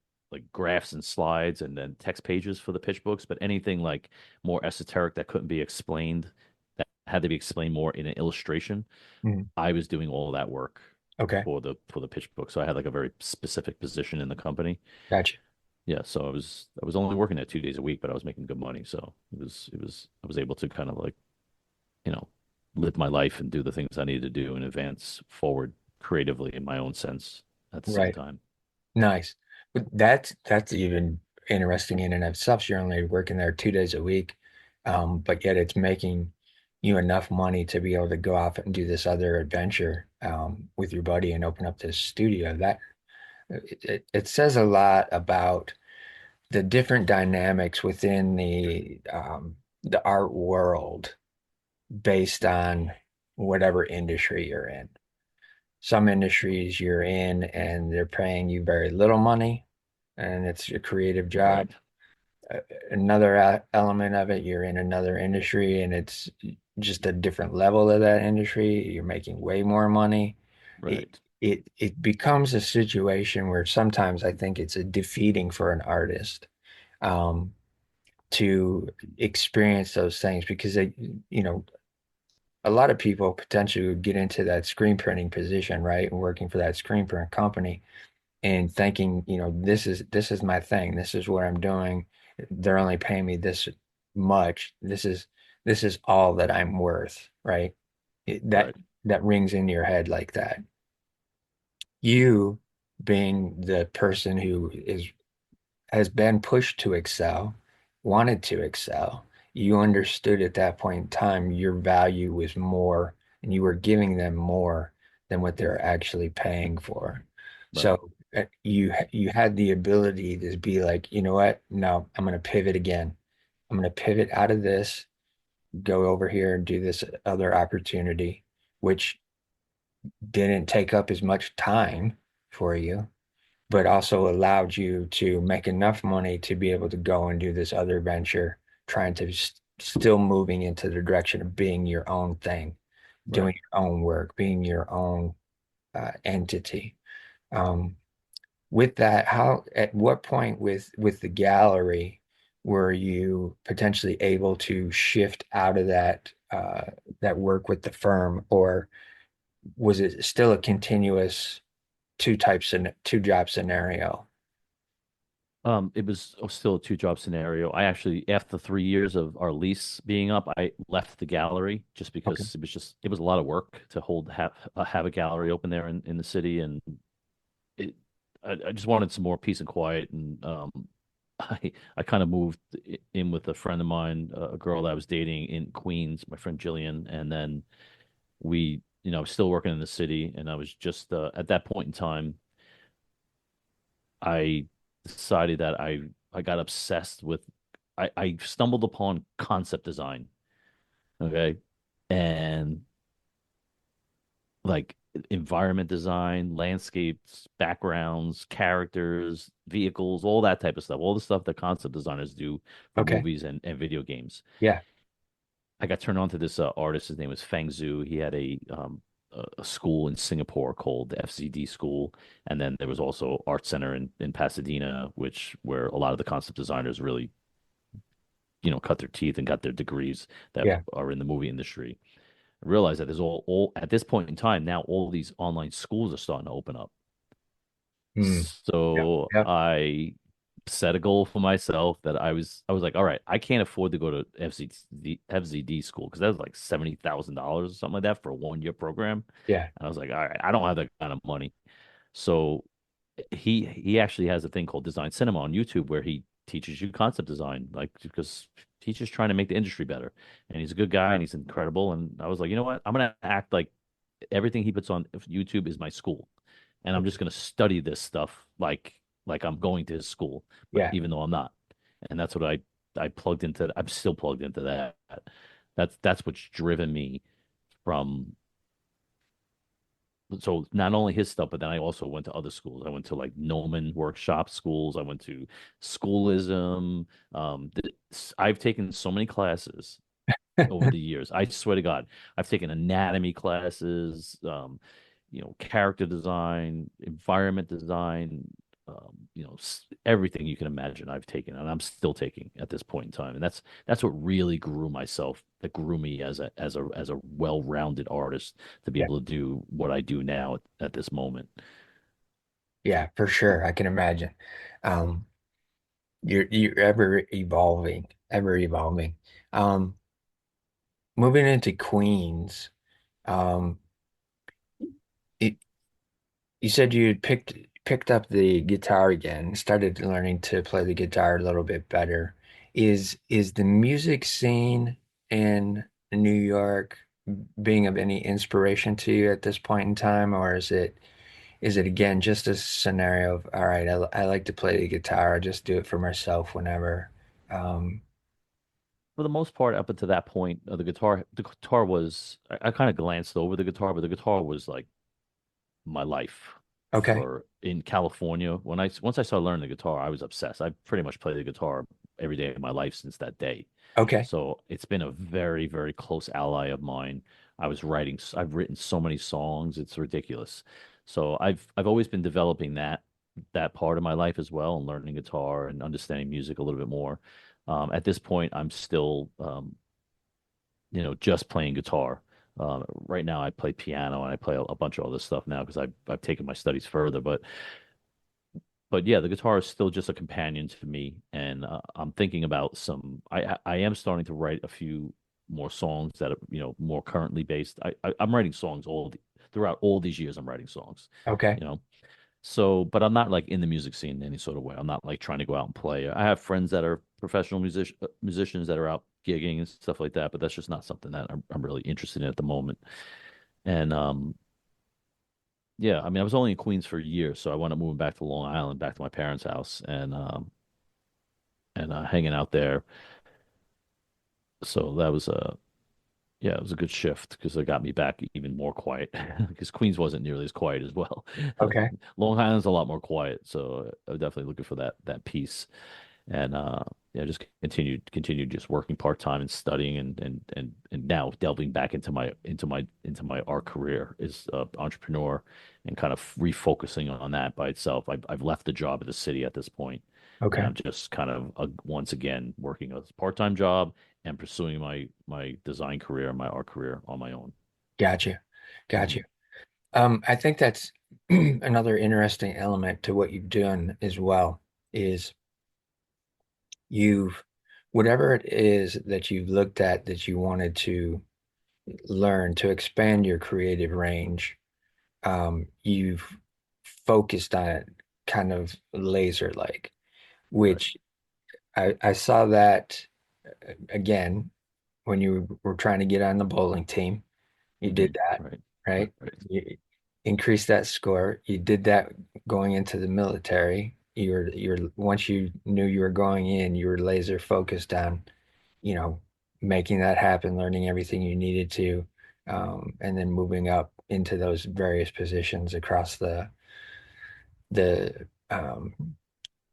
graphs and slides and then text pages for the pitch books, but anything like more esoteric that couldn't be explained, that had to be explained more in an illustration, Mm, I was doing all that work okay, for the pitch book. So I had like a very specific position in the company. gotcha. Yeah, so I was only working there 2 days a week, but I was making good money. So I was able to kind of like, you know, live my life and do the things I needed to do and advance forward creatively in my own sense at the same Right. time. Nice. But that's even interesting in and of itself. You're only working there 2 days a week, but yet it's making you enough money to be able to go off and do this other adventure with your buddy and open up this studio. That it says a lot about the different dynamics within the art world based on whatever industry you're in. Some industries you're in and they're paying you very little money and it's a creative job. Right. Uh, Another element of it, you're in another industry and it's just a different level of that industry. You're making way more money. It Right. it becomes a situation where sometimes I think it's a defeating for an artist um, to experience those things because you know, a lot of people potentially would get into that screen printing position, right? And working for that screen print company and thinking, this is my thing. This is what I'm doing. They're only paying me this much. This is all that I'm worth, right? It, that Right. that rings in your head like that. You being the person who is has been pushed to excel, wanted to excel, you understood at that point in time your value was more and you were giving them more than what they're actually paying for. Right. So you had the ability to be like, you know what? No, I'm going to pivot again. I'm going to pivot out of this, go over here and do this other opportunity, which didn't take up as much time for you but also allowed you to make enough money to be able to go and do this other venture, trying to still moving into the direction of being your own thing, Right. doing your own work, being your own entity. Um, with that, at what point with the gallery were you potentially able to shift out of that work with the firm, or was it still a continuous two job scenario? It was still a two job scenario. I actually, after 3 years of our lease being up, I left the gallery just Okay. because it was a lot of work to have a gallery open there in the city, and it I just wanted some more peace and quiet, and I kind of moved in with a friend of mine, a girl that I was dating in Queens, my friend Jillian, and then I was still working in the city, and I was just at that point in time. I decided that I got obsessed with I stumbled upon concept design, okay? And like environment design, landscapes, backgrounds, characters, vehicles, all that type of stuff, all the stuff that concept designers do for Okay. movies and video games. Yeah. I got turned on to this artist. His name was Feng Zhu. He had a school in Singapore called the FZD School, and then there was also Art Center in Pasadena, which where a lot of the concept designers really, cut their teeth and got their degrees that Yeah. are in the movie industry. I realized that there's all at this point in time now all these online schools are starting to open up. Mm. Yeah. So Yeah. I set a goal for myself that I was like, all right, I can't afford to go to FZD school because that was like $70,000 or something like that for a 1 year program. Yeah. And I was like, all right, I don't have that kind of money. So he actually has a thing called Design Cinema on YouTube where he teaches you concept design, like because he's just trying to make the industry better. And he's a good guy and he's incredible. And I was like, you know what? I'm gonna act like everything he puts on YouTube is my school, and I'm just gonna study this stuff like I'm going to his school, but Yeah. even though I'm not. And that's what I plugged into. I'm still plugged into that. That's what's driven me from so not only his stuff, but then I also went to other schools. I went to like Noman workshop schools. I went to schoolism. I've taken so many classes over the years. I swear to God, I've taken anatomy classes, character design, environment design, everything you can imagine I've taken and I'm still taking at this point in time. And that's what really grew myself, that grew me as a well-rounded artist to be Yeah. able to do what I do now at this moment. Yeah, for sure. I can imagine. Um, you're ever evolving, ever evolving. Um, moving into Queens, um, it, you said you had picked up the guitar again, started learning to play the guitar a little bit better. Is the music scene in New York being of any inspiration to you at this point in time, or is it again just a scenario of all right, I like to play the guitar, I just do it for myself whenever. Um, For the most part, up until that point, the guitar was, I kind of glanced over the guitar, but the guitar was like my life okay, for in California. Once I started learning the guitar, I was obsessed. I pretty much played the guitar every day of my life since that day. okay, So it's been a very, very close ally of mine. I've written so many songs, it's ridiculous. So I've always been developing that part of my life as well, and learning guitar and understanding music a little bit more. At this point, I'm still just playing guitar. Right now, I play piano and I play a bunch of other stuff now because I've taken my studies further. But yeah, the guitar is still just a companion to me, and I'm thinking about some. I am starting to write a few more songs that are more currently based. I'm writing songs throughout all these years. I'm writing songs, okay, you know. So, but I'm not like in the music scene in any sort of way. I'm not like trying to go out and play. I have friends that are professional musicians that are out gigging and stuff like that, but that's just not something that I'm really interested in at the moment. And yeah, I mean, I was only in Queens for years, so I wound up moving back to Long Island, back to my parents' house, and hanging out there. So that was yeah, it was a good shift because it got me back even more quiet because Queens wasn't nearly as quiet as well. okay. Long Island's a lot more quiet, so I'm definitely looking for that peace. And yeah, just continued just working part time and studying and now delving back into my art career as an entrepreneur and kind of refocusing on that by itself. I've left the job at the city at this point, and Okay. I'm just kind of once again working a part-time job and pursuing my design career, my art career on my own. Gotcha. Gotcha. Mhm. I think that's another interesting element to what you've done as well is you've whatever it is that you've looked at that you wanted to learn to expand your creative range, you've focused on it kind of laser like, Right. which I saw that again when you were trying to get on the bowling team. You did that, Right. Right. right? Right. You increased that score. You did that going into the military. You're once you knew you were going in, you were laser focused on, you know, making that happen, learning everything you needed to, and then moving up into those various positions across the um,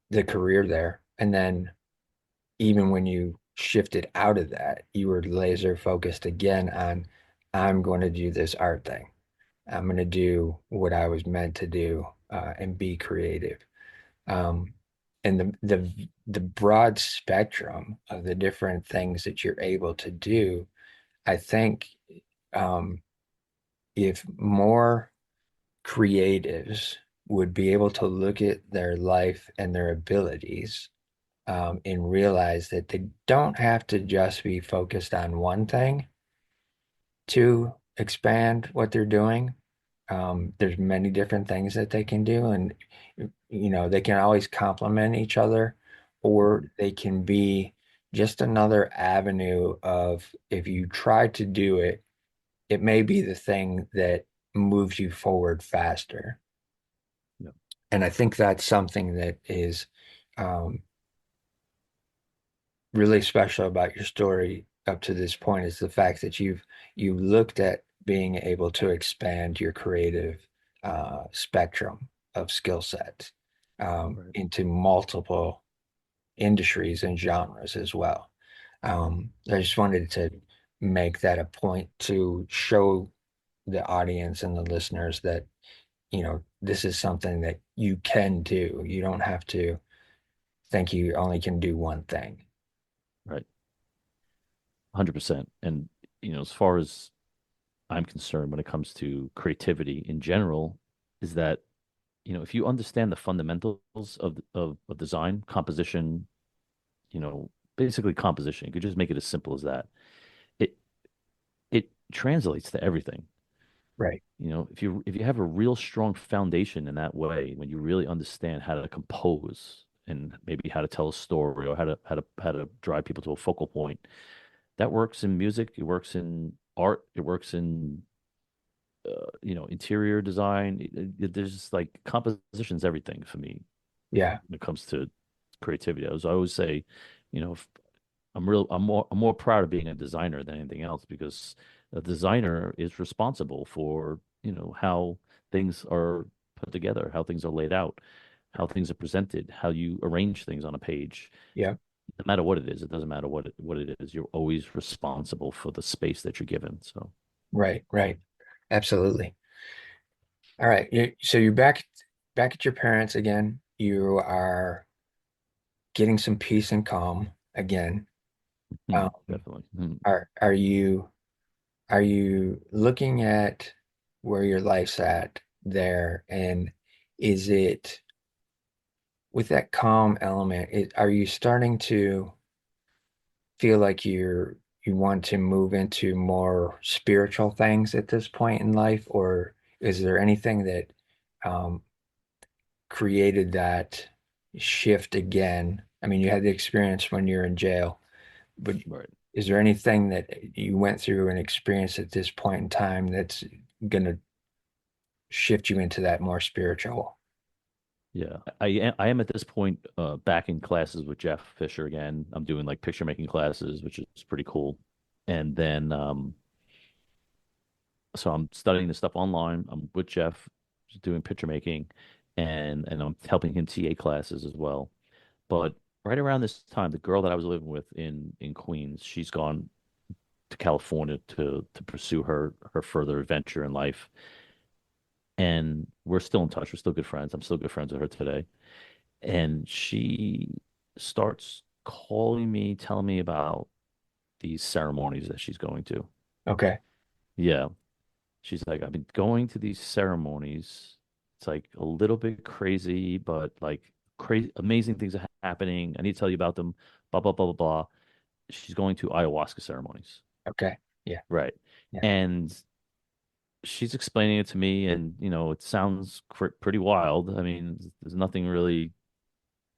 the career there. And then even when you shifted out of that, you were laser focused again on, I'm going to do this art thing. I'm going to do what I was meant to do and be creative. Um, and the broad spectrum of the different things that you're able to do, I think um, if more creatives would be able to look at their life and their abilities and realize that they don't have to just be focused on one thing to expand what they're doing. There's many different things that they can do, and they can always complement each other, or Mhm. they can be just another avenue of if you try to do it, it may be the thing that moves you forward faster. Yeah. And I think that's something that is um, really special about your story up to this point is the fact that you looked at being able to expand your creative spectrum of skill sets Right. into multiple industries and genres as well. I just wanted to make that a point to show. the audience and the listeners that, this is something that you can do. You don't have to think you only can do one thing. Right. 100%. And, as far as I'm concerned when it comes to creativity in general, is that, if you understand the fundamentals of design, composition, basically composition, you could just make it as simple as that. It it translates to everything. Right. If you have a real strong foundation in that way, when you really understand how to compose and maybe how to tell a story or how to drive people to a focal point, that works in music, it works in art, it works in interior design. There's just like composition's everything for me Yeah. when it comes to creativity. I always say, if I'm more proud of being a designer than anything else because a designer is responsible for, how things are put together, how things are laid out, how things are presented, how you arrange things on a page. Yeah. No matter what it is, it doesn't matter what it is. You're always responsible for the space that you're given. So, Right. Right. Absolutely. All right. So you're back at your parents again. You are getting some peace and calm again. Um, definitely. are you looking at where your life's at there, and is it with that calm element, are you starting to feel like you want to move into more spiritual things at this point in life, or is there anything that um, created that shift again? I mean, you had the experience when you're in jail, but Right. is there anything that you went through and experienced at this point in time that's going to shift you into that more spiritual? Yeah, I am at this point back in classes with Jeff Fisher again. I'm doing like picture making classes, which is pretty cool. And then so I'm studying this stuff online. I'm with Jeff just doing picture making and I'm helping him TA classes as well. But right around this time, the girl that I was living with in Queens, she's gone to California to pursue her further adventure in life. And we're still in touch. We're still good friends. I'm still good friends with her today. And she starts calling me, telling me about these ceremonies that she's going to. Okay. Yeah. She's like, I've been going to these ceremonies. It's like a little bit crazy, but like crazy, amazing things are happening. I need to tell you about them. Blah, blah, blah, blah, blah. She's going to ayahuasca ceremonies. Okay. Yeah. Right. Yeah. And she's explaining it to me, and, it sounds pretty wild. I mean, there's nothing really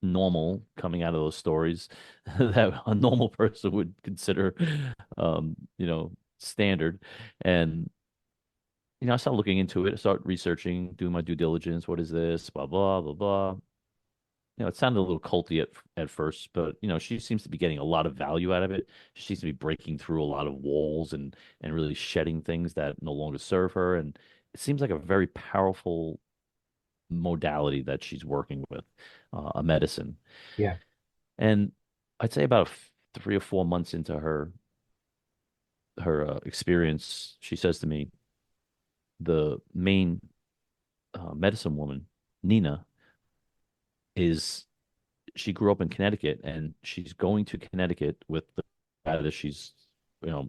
normal coming out of those stories that a normal person would consider standard. And I start looking into it, I start researching, doing my due diligence. What is this? Blah blah blah blah. It sounded a little culty at first, but she seems to be getting a lot of value out of it. She seems to be breaking through a lot of walls and really shedding things that no longer serve her. And it seems like a very powerful modality that she's working with, a medicine. Yeah. And I'd say about 3 or 4 months into her experience, she says to me, the main medicine woman, Nina, is she grew up in Connecticut, and she's going to Connecticut with the guy that she's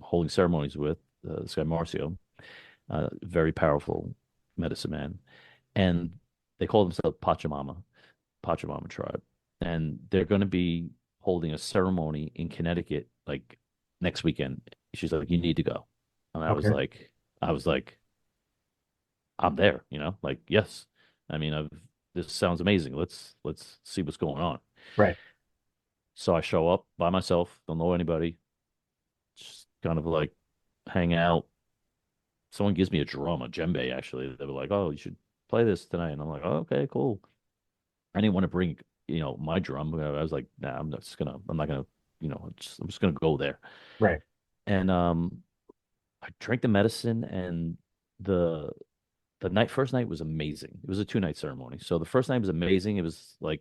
holding ceremonies with, this guy Marcio, very powerful medicine man, and they call themselves Pachamama tribe, and they're going to be holding a ceremony in Connecticut like next weekend. She's like, you need to go. And Okay. I was like, I'm there, like, yes. I mean, this sounds amazing. Let's see what's going on. Right. So I show up by myself, don't know anybody, just kind of like hang out. Someone gives me a drum, a djembe, actually. They were like, oh, you should play this tonight. And I'm like, oh, okay, cool. I didn't want to bring, my drum. I was like, nah, I'm not gonna, I'm just gonna go there. Right. And I drank the medicine, and the first night was amazing. It was a 2 night ceremony. So the first night was amazing. It was like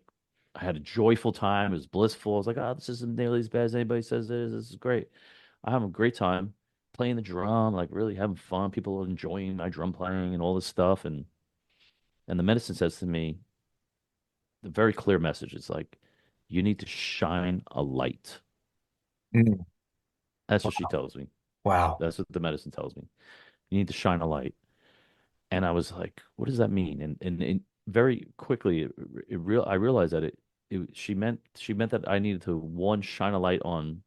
I had a joyful time. It was blissful. I was like, oh, this isn't nearly as bad as anybody says it is. This is great. I have a great time playing the drum, like really having fun. People are enjoying my drum playing and all this stuff. And the medicine says to me, the very clear message is like, you need to shine a light. Mm. That's what she tells me. Wow. That's what the medicine tells me. You need to shine a light. And I was like, what does that mean? And very quickly, I realized that she meant that I needed to one shine a light on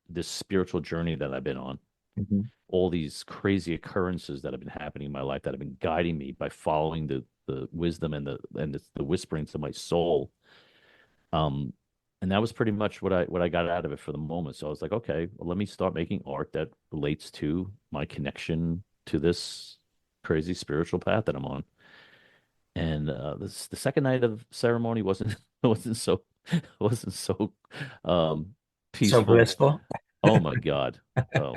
this spiritual journey that I've been on, Hmm. all these crazy occurrences that have been happening in my life that have been guiding me by following the wisdom and the whisperings of my soul. Um, and that was pretty much what I got out of it for the moment. So I was like, okay, well, let me start making art that relates to my connection to this crazy spiritual path that I'm on. And this the second night of ceremony wasn't wasn't so um So peaceful. blissful. Oh my God. Oh,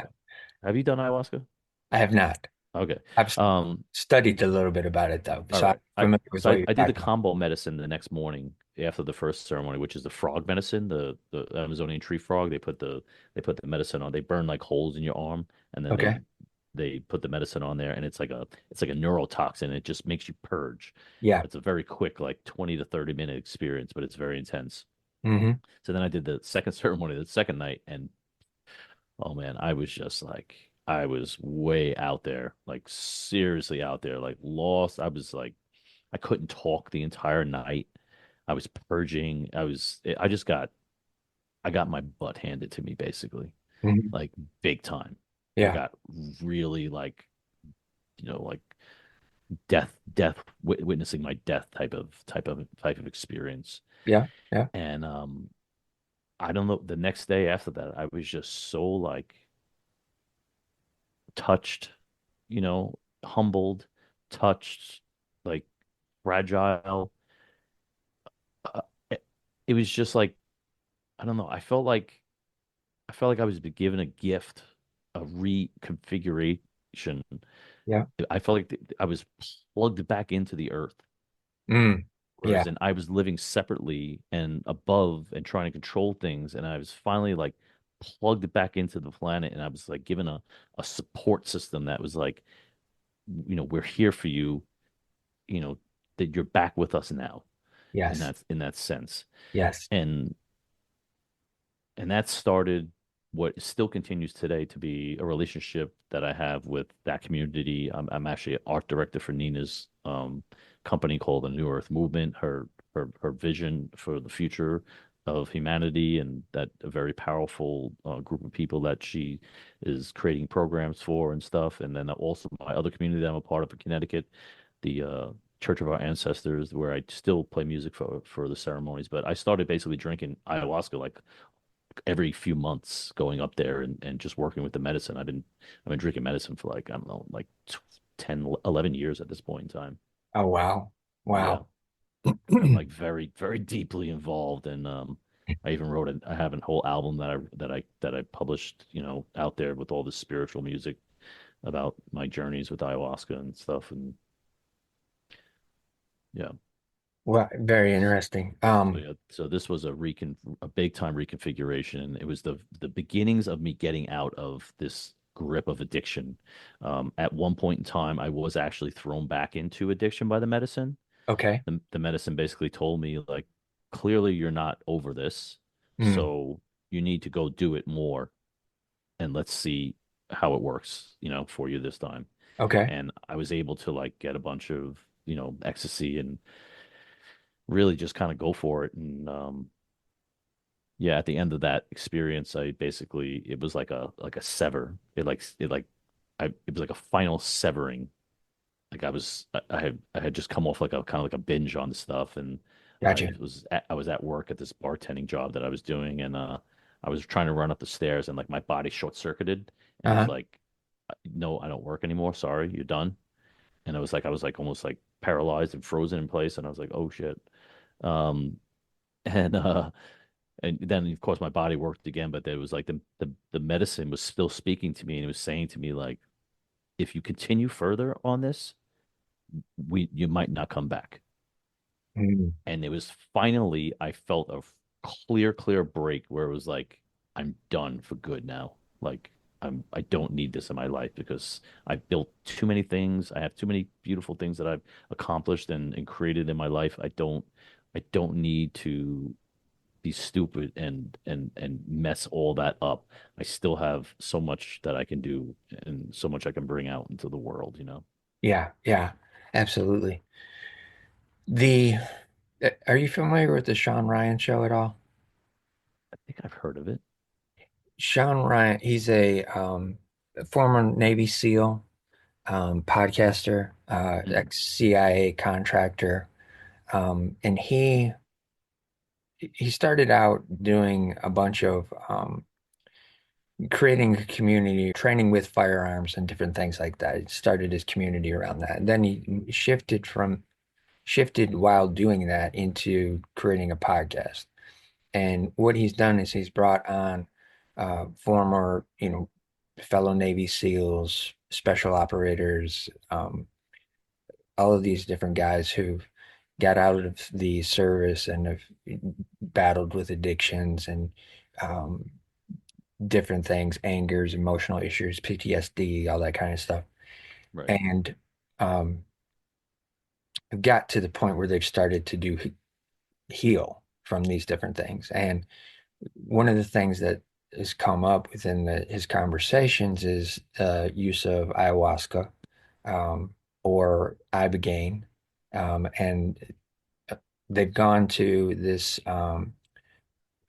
have you done ayahuasca? I have not. Okay. I've Um, studied a little bit about it though, all so I'm right. familiar with So what I, you're I did the talking about. combo medicine the next morning after the first ceremony, which is the frog medicine, the Amazonian tree frog. They put the medicine on. They burn like holes in your arm, and then they Okay. they put the medicine on there, and it's like a neurotoxin. It just makes you purge. Yeah. It's a very quick, like 20 to 30 minute experience, but it's very intense. Hmm. So then I did the second ceremony the second night, and oh man, I was just like, I was way out there, like seriously out there, like lost. I was like, I couldn't talk the entire night. I was purging. I got my butt handed to me basically, Hmm. like big time. I Yeah. got really like, like witnessing my death type of experience. Yeah. Yeah. And I don't know, the next day after that, I was just so like touched, humbled, touched, like fragile. It, it was just like, I don't know. I felt like I was given a gift, a reconfiguration. Yeah. I felt like I was plugged back into the earth, Mm. Yeah. whereas I was living separately and above and trying to control things, and I was finally like plugged back into the planet, and I was like given a support system that was like, we're here for you, you know, that you're back with us now Yes. in that sense. Yes. And that started what still continues today to be a relationship that I have with that community. I'm actually art director for Nina's company called the New Earth Movement. Her vision for the future of humanity, and that a very powerful group of people that she is creating programs for and stuff. And then also my other community that I'm a part of in Connecticut, the Church of Our Ancestors, where I still play music for the ceremonies. But I started basically drinking ayahuasca like every few months, going up there and just working with the medicine. I've been drinking medicine for like, I don't know, like 10, 11 years at this point in time. Oh, wow. Yeah. Wow. I'm like very, very deeply involved. And I even I have a whole album that I published, out there with all this spiritual music about my journeys with ayahuasca and stuff. And yeah. Well, very interesting. So yeah, so this was a big time reconfiguration. It was the beginnings of me getting out of this grip of addiction. At one point in time, I was actually thrown back into addiction by the medicine. Okay. The medicine basically told me like, clearly you're not over this, Mm. so you need to go do it more, and let's see how it works, for you this time. Okay. And I was able to like get a bunch of, ecstasy and really just kind of go for it. And yeah, at the end of that experience, I basically it was like a sever. It was like a final severing. Like I had just come off like a kind of like a binge on stuff, and Gotcha. I was at work at this bartending job that I was doing, and I was trying to run up the stairs, and like my body short circuited, and it was Uh-huh. like, no, I don't work anymore. Sorry, you're done. And I was like almost like paralyzed and frozen in place, and I was like, oh shit. Um, and then of course my body worked again, but there was like the medicine was still speaking to me, and it was saying to me like, if you continue further on this, you might not come back. Mm. And it was finally, I felt a clear break where it was like, I'm done for good now. Like I don't need this in my life because I've built too many things. I have too many beautiful things that I've accomplished and created in my life. I don't need to be stupid and mess all that up. I still have so much that I can do and so much I can bring out into the world, you know. Yeah, yeah, absolutely. The Are you familiar with the Sean Ryan show at all? I think I've heard of it. Sean Ryan, he's a former Navy SEAL, podcaster, Mm, ex-CIA contractor, and he started out doing a bunch of creating a community, training with firearms and different things like that. He started his community around that. And then he shifted while doing that into creating a podcast. And what he's done is he's brought on former, fellow Navy SEALs, special operators, all of these different guys who got out of the service and have battled with addictions and um, different things, angers, emotional issues, PTSD, all that kind of stuff. right. And um, got to the point where they've started to do heal from these different things. And one of the things that has come up within his conversations is use of ayahuasca um, or ibogaine, and they've gone to this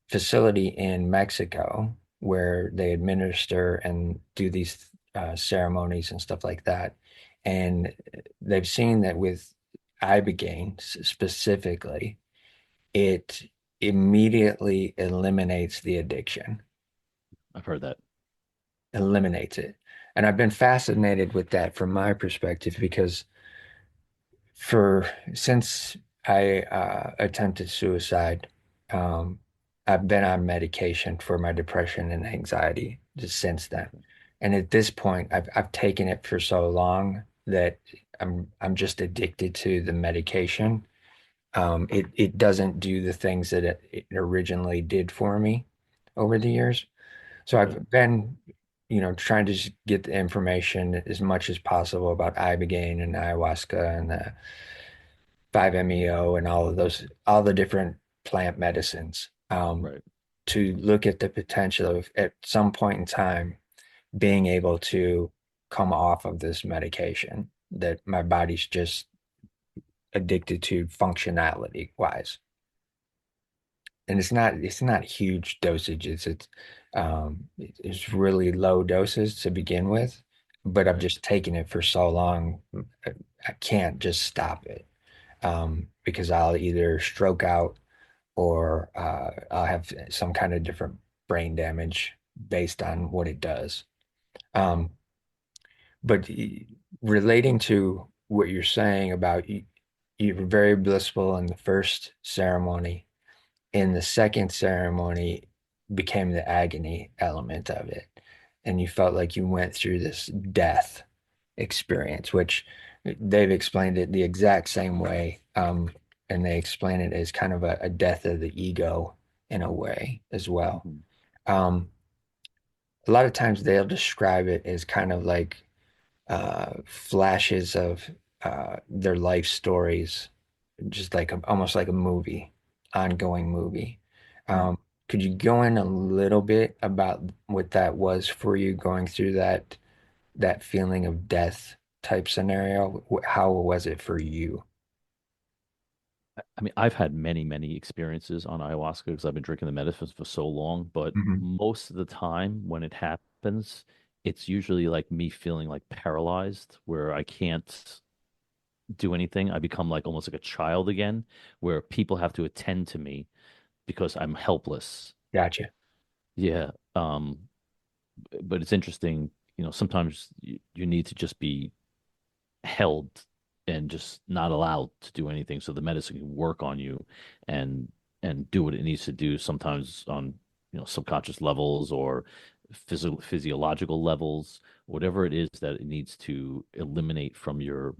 facility in Mexico where they administer and do these ceremonies and stuff like that. And they've seen that with ibogaine specifically, it immediately eliminates the addiction, I've heard that. eliminates it. And I've been fascinated with that from my perspective because for since I attempted suicide, um, I've been on medication for my depression and anxiety just since then. And at this point, I've taken it for so long that I'm just addicted to the medication. It doesn't do the things that it originally did for me over the years. So Right. I've been, trying to just get the information as much as possible about ibogaine and ayahuasca and the 5-MeO and all of those, all the different plant medicines, Right. to look at the potential of at some point in time being able to come off of this medication that my body's just addicted to functionality wise. And it's not huge dosages. It's really low doses to begin with, but I've Right. just taken it for so long, I can't just stop it because I'll either stroke out or I'll have some kind of different brain damage based on what it does. Um, but relating to what you're saying about you were very blissful in the first ceremony, in the second ceremony became the agony element of it. And you felt like you went through this death experience, which they've explained it the exact same way. And they explain it as kind of a death of the ego in a way as well. Mhm. Um, a lot of times they'll describe it as kind of like flashes of their life stories, just like almost like a movie, ongoing movie. Mm. Could you go in a little bit about what that was for you going through that feeling of death type scenario? How was it for you? I mean, I've had many, many experiences on ayahuasca because I've been drinking the medicine for so long, but Mhm. most of the time when it happens, it's usually like me feeling like paralyzed where I can't do anything. I become like almost like a child again, where people have to attend to me because I'm helpless. Gotcha. Yeah. But it's interesting, sometimes you need to just be held and just not allowed to do anything so the medicine can work on you and do what it needs to do sometimes on subconscious levels or physiological levels, whatever it is that it needs to eliminate from your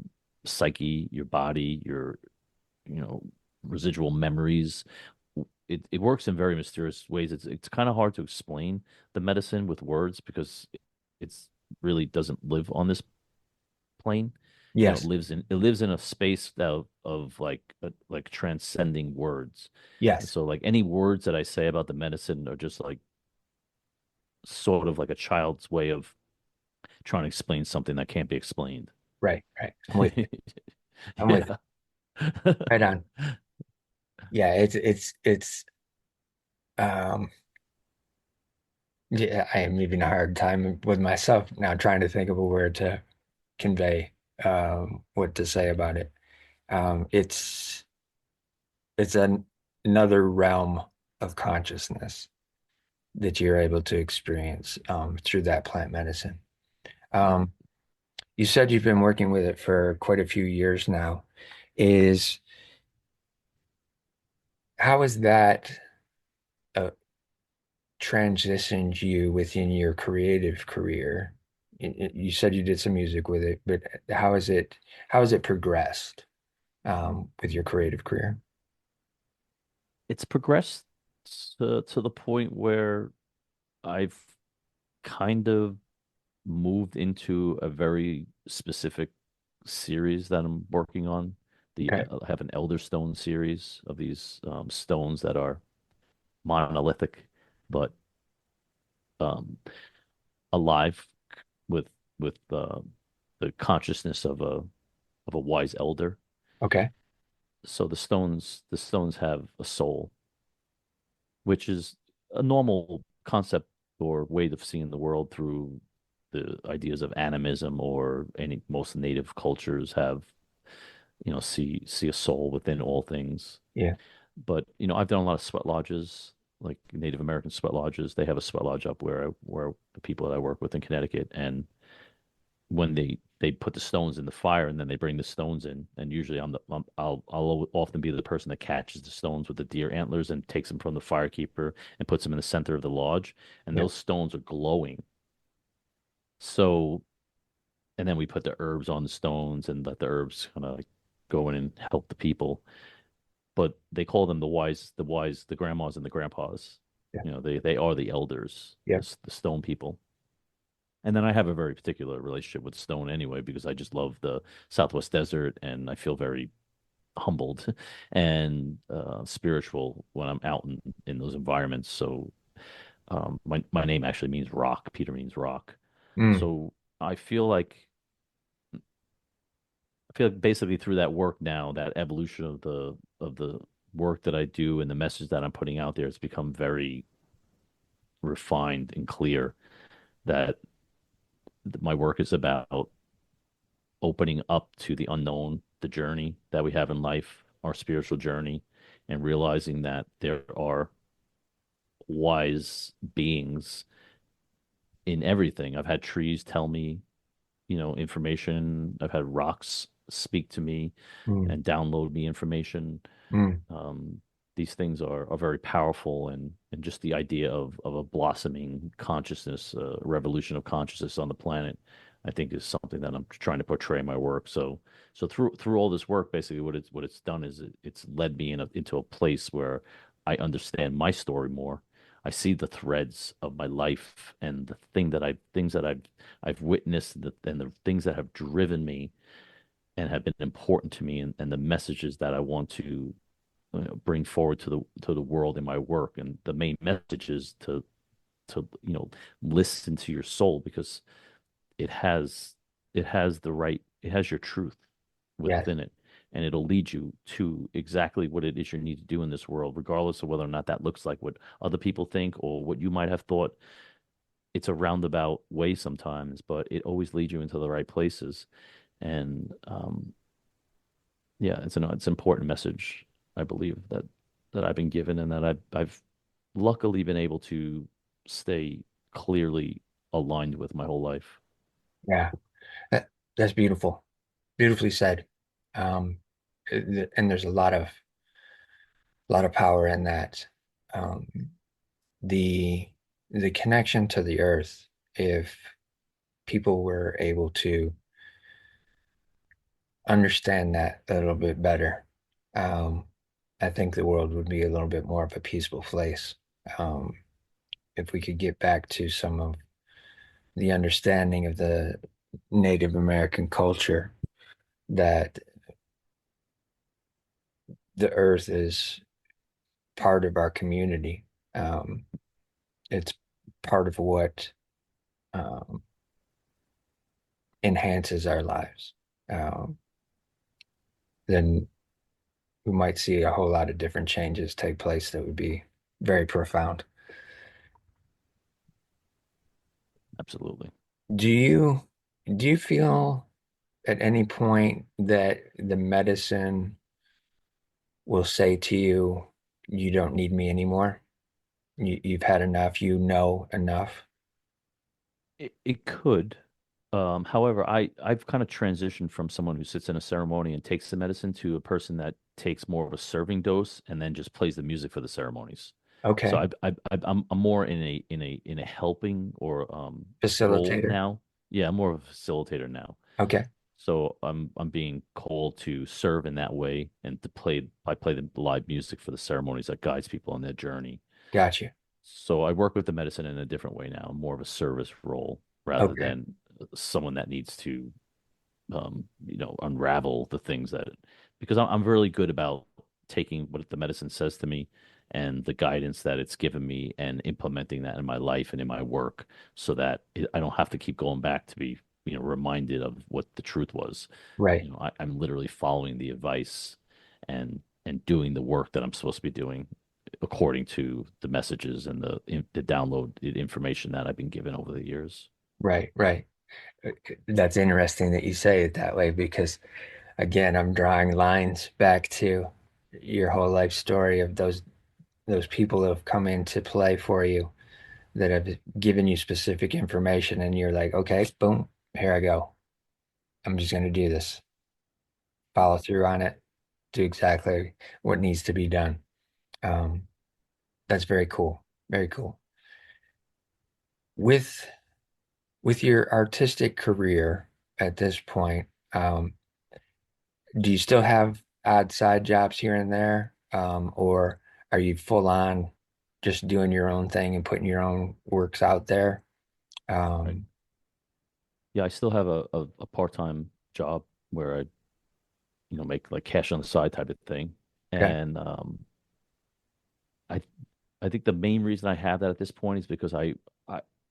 psyche, your body, your you know residual memories. It works in very mysterious ways. It's kind of hard to explain the medicine with words because it's really doesn't live on this plane. Yes. It lives in a space of like transcending words. And Yes. so like any words that I say about the medicine are just like sort of like a child's way of trying to explain something that can't be explained. Right. Right. I'm with you. I'm with you. Yeah. Right on. Yeah. It's um yeah, I am having a hard time with myself now trying to think of a word to convey what to say about it. It's another realm of consciousness that you're able to experience through that plant medicine. Yeah. Um, you said you've been working with it for quite a few years now. Is How has that uh, transitioned you within your creative career? You said you did some music with it, but how has it progressed with your creative career? It's progressed to the point where I've kind of moved into a very specific series that I'm working on. Okay. I have an Elder Stone series of these stones that are monolithic, but um, alive with with the consciousness of a wise elder. Okay. So the stones have a soul, which is a normal concept or way of seeing the world through the ideas of animism or any most native cultures have, see a soul within all things. Yeah. But, I've done a lot of sweat lodges, like Native American sweat lodges. They have a sweat lodge up where the people that I work with in Connecticut, and when they put the stones in the fire and then they bring the stones in, and usually I'll often be the person that catches the stones with the deer antlers and takes them from the firekeeper and puts them in the center of the lodge, and Yeah. those stones are glowing. So, and then we put the herbs on the stones and let the herbs kind of like go in and help the people. But they call them the grandmas and the grandpas. Yeah. They are the elders, Yeah. the stone people. And then I have a very particular relationship with stone anyway, because I just love the Southwest desert and I feel very humbled and spiritual when I'm out in those environments. So my name actually means rock. Peter means rock. Mm. So I feel like basically through that work now, that evolution of the work that I do and the message that I'm putting out there, it's become very refined and clear that my work is about opening up to the unknown, the journey that we have in life, our spiritual journey, and realizing that there are wise beings in everything. I've had trees tell me, information. I've had rocks speak to me Mm. and download me information. Mm. Um, these things are very powerful, and just the idea of a blossoming consciousness, a revolution of consciousness on the planet, I think is something that I'm trying to portray in my work. So through all this work, basically what it's done is it's led me into a place where I understand my story more. I see the threads of my life and the things that I've witnessed, and the things that have driven me and have been important to me, and the messages that I want to bring forward to the world in my work. And the main message is to listen to your soul, because it has it has your truth Yes. within it, and it'll lead you to exactly what it is you need to do in this world, regardless of whether or not that looks like what other people think or what you might have thought. It's a roundabout way sometimes, but it always leads you into the right places. And yeah, it's an important message, I believe, that I've been given, and that I've luckily been able to stay clearly aligned with my whole life. Yeah. That, that's beautiful. Beautifully said. Um, and there's a lot of power in that. Um, the the connection to the earth, if people were able to understand that a little bit better, um, I think the world would be a little bit more of a peaceful place. Um, if we could get back to some of the understanding of the Native American culture that the earth is part of our community. Um, it's part of what um, enhances our lives. Um, then we might see a whole lot of different changes take place that would be very profound. Absolutely. Do you do you feel at any point that the medicine will say to you, you don't need me anymore? You've had enough, you know enough. It could. However, I've kind of transitioned from someone who sits in a ceremony and takes the medicine to a person that takes more of a serving dose and then just plays the music for the ceremonies. So Okay. I'm more in a helping or role Facilitator. now. Yeah, I'm more of a facilitator now. Okay. So I'm being called to serve in that way and to play I play the live music for the ceremonies that guides people on their journey. Got you. So I work with the medicine in a different way now, more of a service role rather Okay. than someone that needs to, unravel the things that, because I'm really good about taking what the medicine says to me and the guidance that it's given me and implementing that in my life and in my work so that I don't have to keep going back to be, reminded of what the truth was. Right. I'm literally following the advice and doing the work that I'm supposed to be doing according to the messages and the download information that I've been given over the years. Right. Right. That's interesting that you say it that way because again, I'm drawing lines back to your whole life story of those people that have come into play for you that have given you specific information and you're like, okay, boom, here I go. I'm just going to do this. Follow through on it, do exactly what needs to be done. Um, that's very cool. Very cool. With with your artistic career at this point, do you still have odd side jobs here and there? Or are you full on just doing your own thing and putting your own works out there? Right. Um, Yeah, I still have a part-time job where I, make like cash on the side type of thing. okay. And I I think the main reason I have that at this point is because I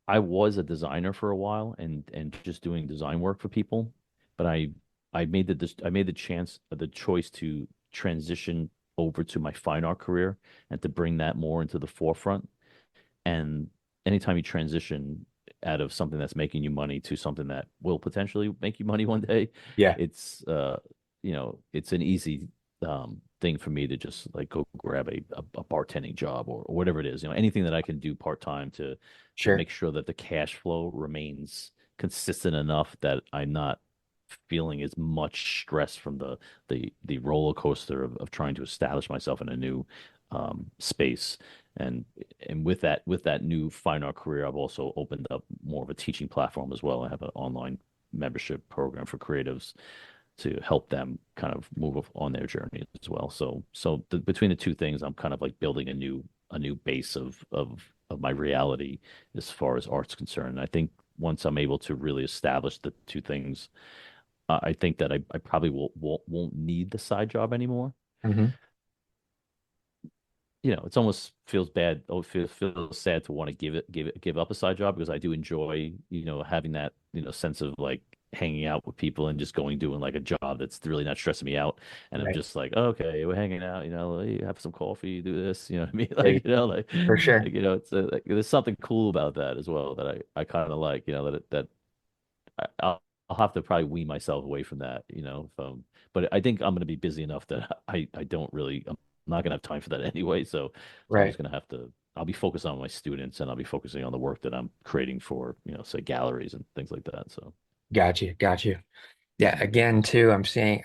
I was a designer for a while and just doing design work for people, but I made the choice to transition over to my fine art career and to bring that more into the forefront. And anytime you transition out of something that's making you money to something that will potentially make you money one day, Yeah, it's it's an easy thing for me to just like go grab a bartending job or whatever it is, anything that I can do part time to sure. make sure that the cash flow remains consistent enough that I'm not feeling as much stress from the roller coaster of trying to establish myself in a new space. And and with that new fine art career, I've also opened up more of a teaching platform as well. I have an online membership program for creatives to help them kind of move on their journey as well. So between the two things, I'm kind of like building a new base of my reality as far as art's concerned. And I think once I'm able to really establish the two things, I think that I probably won't need the side job anymore. Hmm. It's almost feels bad. Oh, feels sad to want to give up a side job because I do enjoy, having that, sense of like hanging out with people and just doing like a job that's really not stressing me out. And I'm Right. just like, oh, okay, we're hanging out, hey, have some coffee, do this, you know what I mean? Yeah, Like, for sure. it's like, there's something cool about that as well that I kind of like, that I'll have to probably wean myself away from that, but I think I'm going to be busy enough that I don't really, I'm not going to have time for that anyway. So I'm Right. just going to have to, I'll be focused on my students and I'll be focusing on the work that I'm creating for, say galleries and things like that. So, Got you. Got you. Yeah, again, too, I'm seeing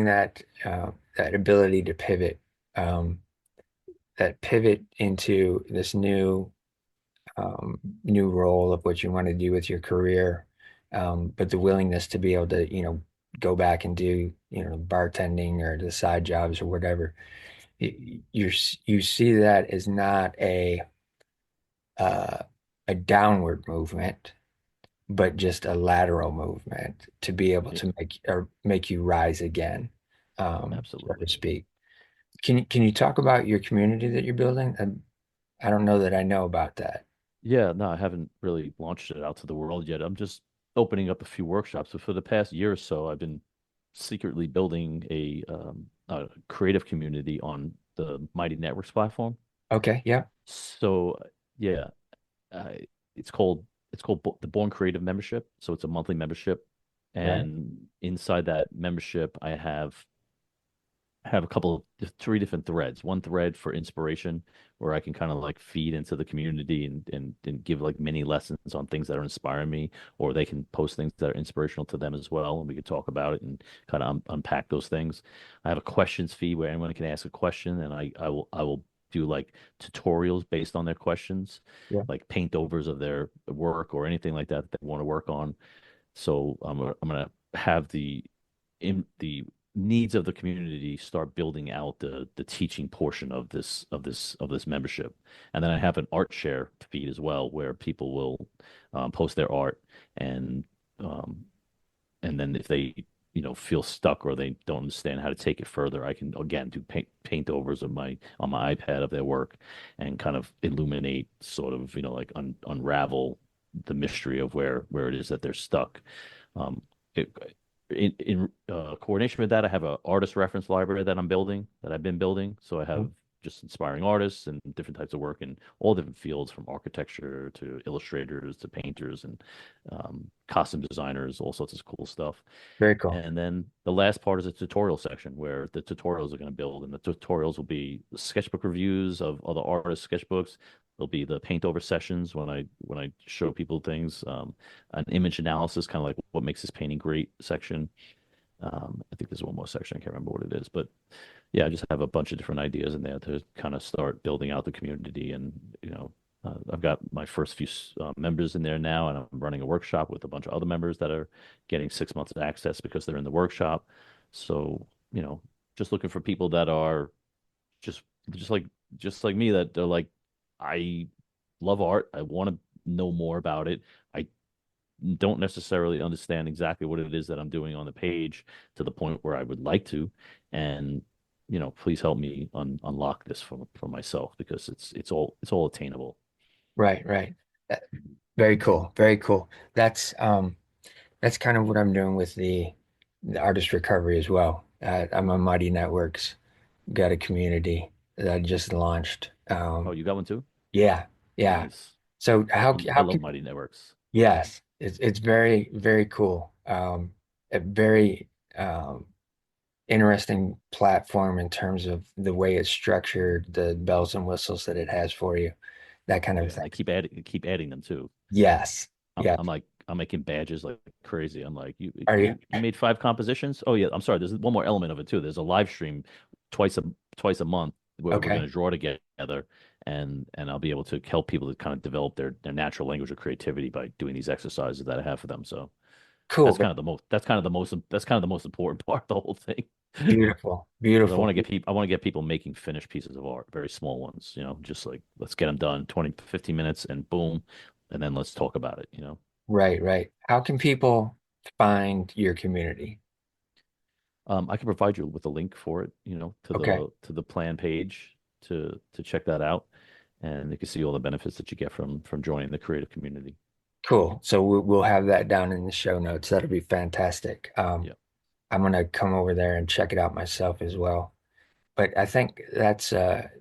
that that ability to pivot, um, that pivot into this new role of what you want to do with your career, but the willingness to be able to, go back and do, bartending or the side jobs or whatever. You see that as not uh, a downward movement, but just a lateral movement to be able Yeah, to make you rise again, so to absolutely. speak. Can you talk about your community that you're building? I don't know that I know about that. Yeah, no, I haven't really launched it out to the world yet. I'm just opening up a few workshops. But for the past year or so, I've been secretly building a creative community on the Mighty Networks platform. Okay, yeah, So yeah, I, it's called the Born Creative membership. So it's a monthly membership, right. and inside that membership, I have a couple of three different threads. One thread for inspiration, where I can kind of like feed into the community and give like mini lessons on things that are inspiring me, or they can post things that are inspirational to them as well, and we could talk about it and kind of unpack those things. I have a questions feed where anyone can ask a question, and I will do like tutorials based on their questions, Yeah, like paint overs of their work or anything like that that they want to work on. So I'm gonna have the needs of the community start building out the teaching portion of this membership, and then I have an art share feed as well where people will post their art, and um, and then if they feel stuck or they don't understand how to take it further, I can again do paint overs of my on my iPad of their work and kind of illuminate sort of like unravel the mystery of where it is that they're stuck. um, it, in coordination with that, I have an artist reference library that I've been building. So I yeah. have just inspiring artists and different types of work in all different fields, from architecture to illustrators to painters and costume designers, all sorts of cool stuff. Very cool. And then the last part is a tutorial section where the tutorials are going to build, and the tutorials will be sketchbook reviews of other artists' sketchbooks. There'll be the paint over sessions when I show people things, an image analysis, kind of like what makes this painting great section. I think there's one more section. I can't remember what it is, but yeah, I just have a bunch of different ideas in there to kind of start building out the community. And I've got my first few members in there now, and I'm running a workshop with a bunch of other members that are getting 6 months of access because they're in the workshop. So just looking for people that are just just like just like me, that they're like, I love art. I want to know more about it. I don't necessarily understand exactly what it is that I'm doing on the page to the point where I would like to. And please help me unlock this for myself, because it's all attainable. Right, right. Uh, Very cool. Very cool. That's kind of what I'm doing with the artist recovery as well. I'm on Mighty Networks, got a community that I just launched. Oh, you got one too? Yeah, yeah. Nice. So I how love can Mighty Networks. yes, it's very very cool. A very interesting platform in terms of the way it's structured, the bells and whistles that it has for you, that kind Oh of yeah, thing. they keep adding them too. Yes, I'm, yeah. I'm like I'm making badges like crazy. I'm like, you Are you? you made 5 compositions. Oh yeah, I'm sorry. There's one more element of it too. There's a live stream twice a twice a month where we're going Okay, to draw together, and I'll be able to help people to kind of develop their natural language of creativity by doing these exercises that I have for them. So cool. that's kind of the most important part of the whole thing. Beautiful, Because I beautiful. want to get people, I want to get people making finished pieces of art, very small ones, just like let's get them done, 20, 15 minutes and boom, and then let's talk about it. Right, right. How can people find your community? I can provide you with a link for it, to Okay, the plan page to check that out, and you can see all the benefits that you get from joining the creative community. cool. So we'll have that down in the show notes. That'll be fantastic. Yeah, I'm gonna come over there and check it out myself as well. But I think that's a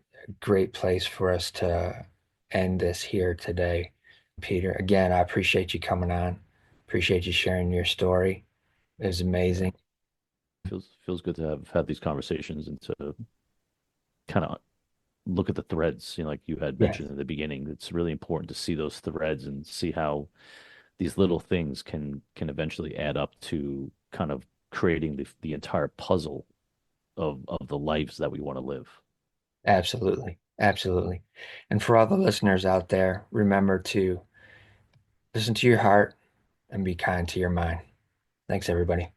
great place for us to end this here today. Peter, again, I appreciate you coming on. Appreciate you sharing your story. It was yeah. amazing. Feels good to have had these conversations and to kind of look at the threads. Like you had Yes, mentioned in the beginning, it's really important to see those threads and see how these little things can eventually add up to kind of creating the entire puzzle of the lives that we want to live. absolutely. Absolutely. And for all the listeners out there, remember to listen to your heart and be kind to your mind. Thanks, everybody.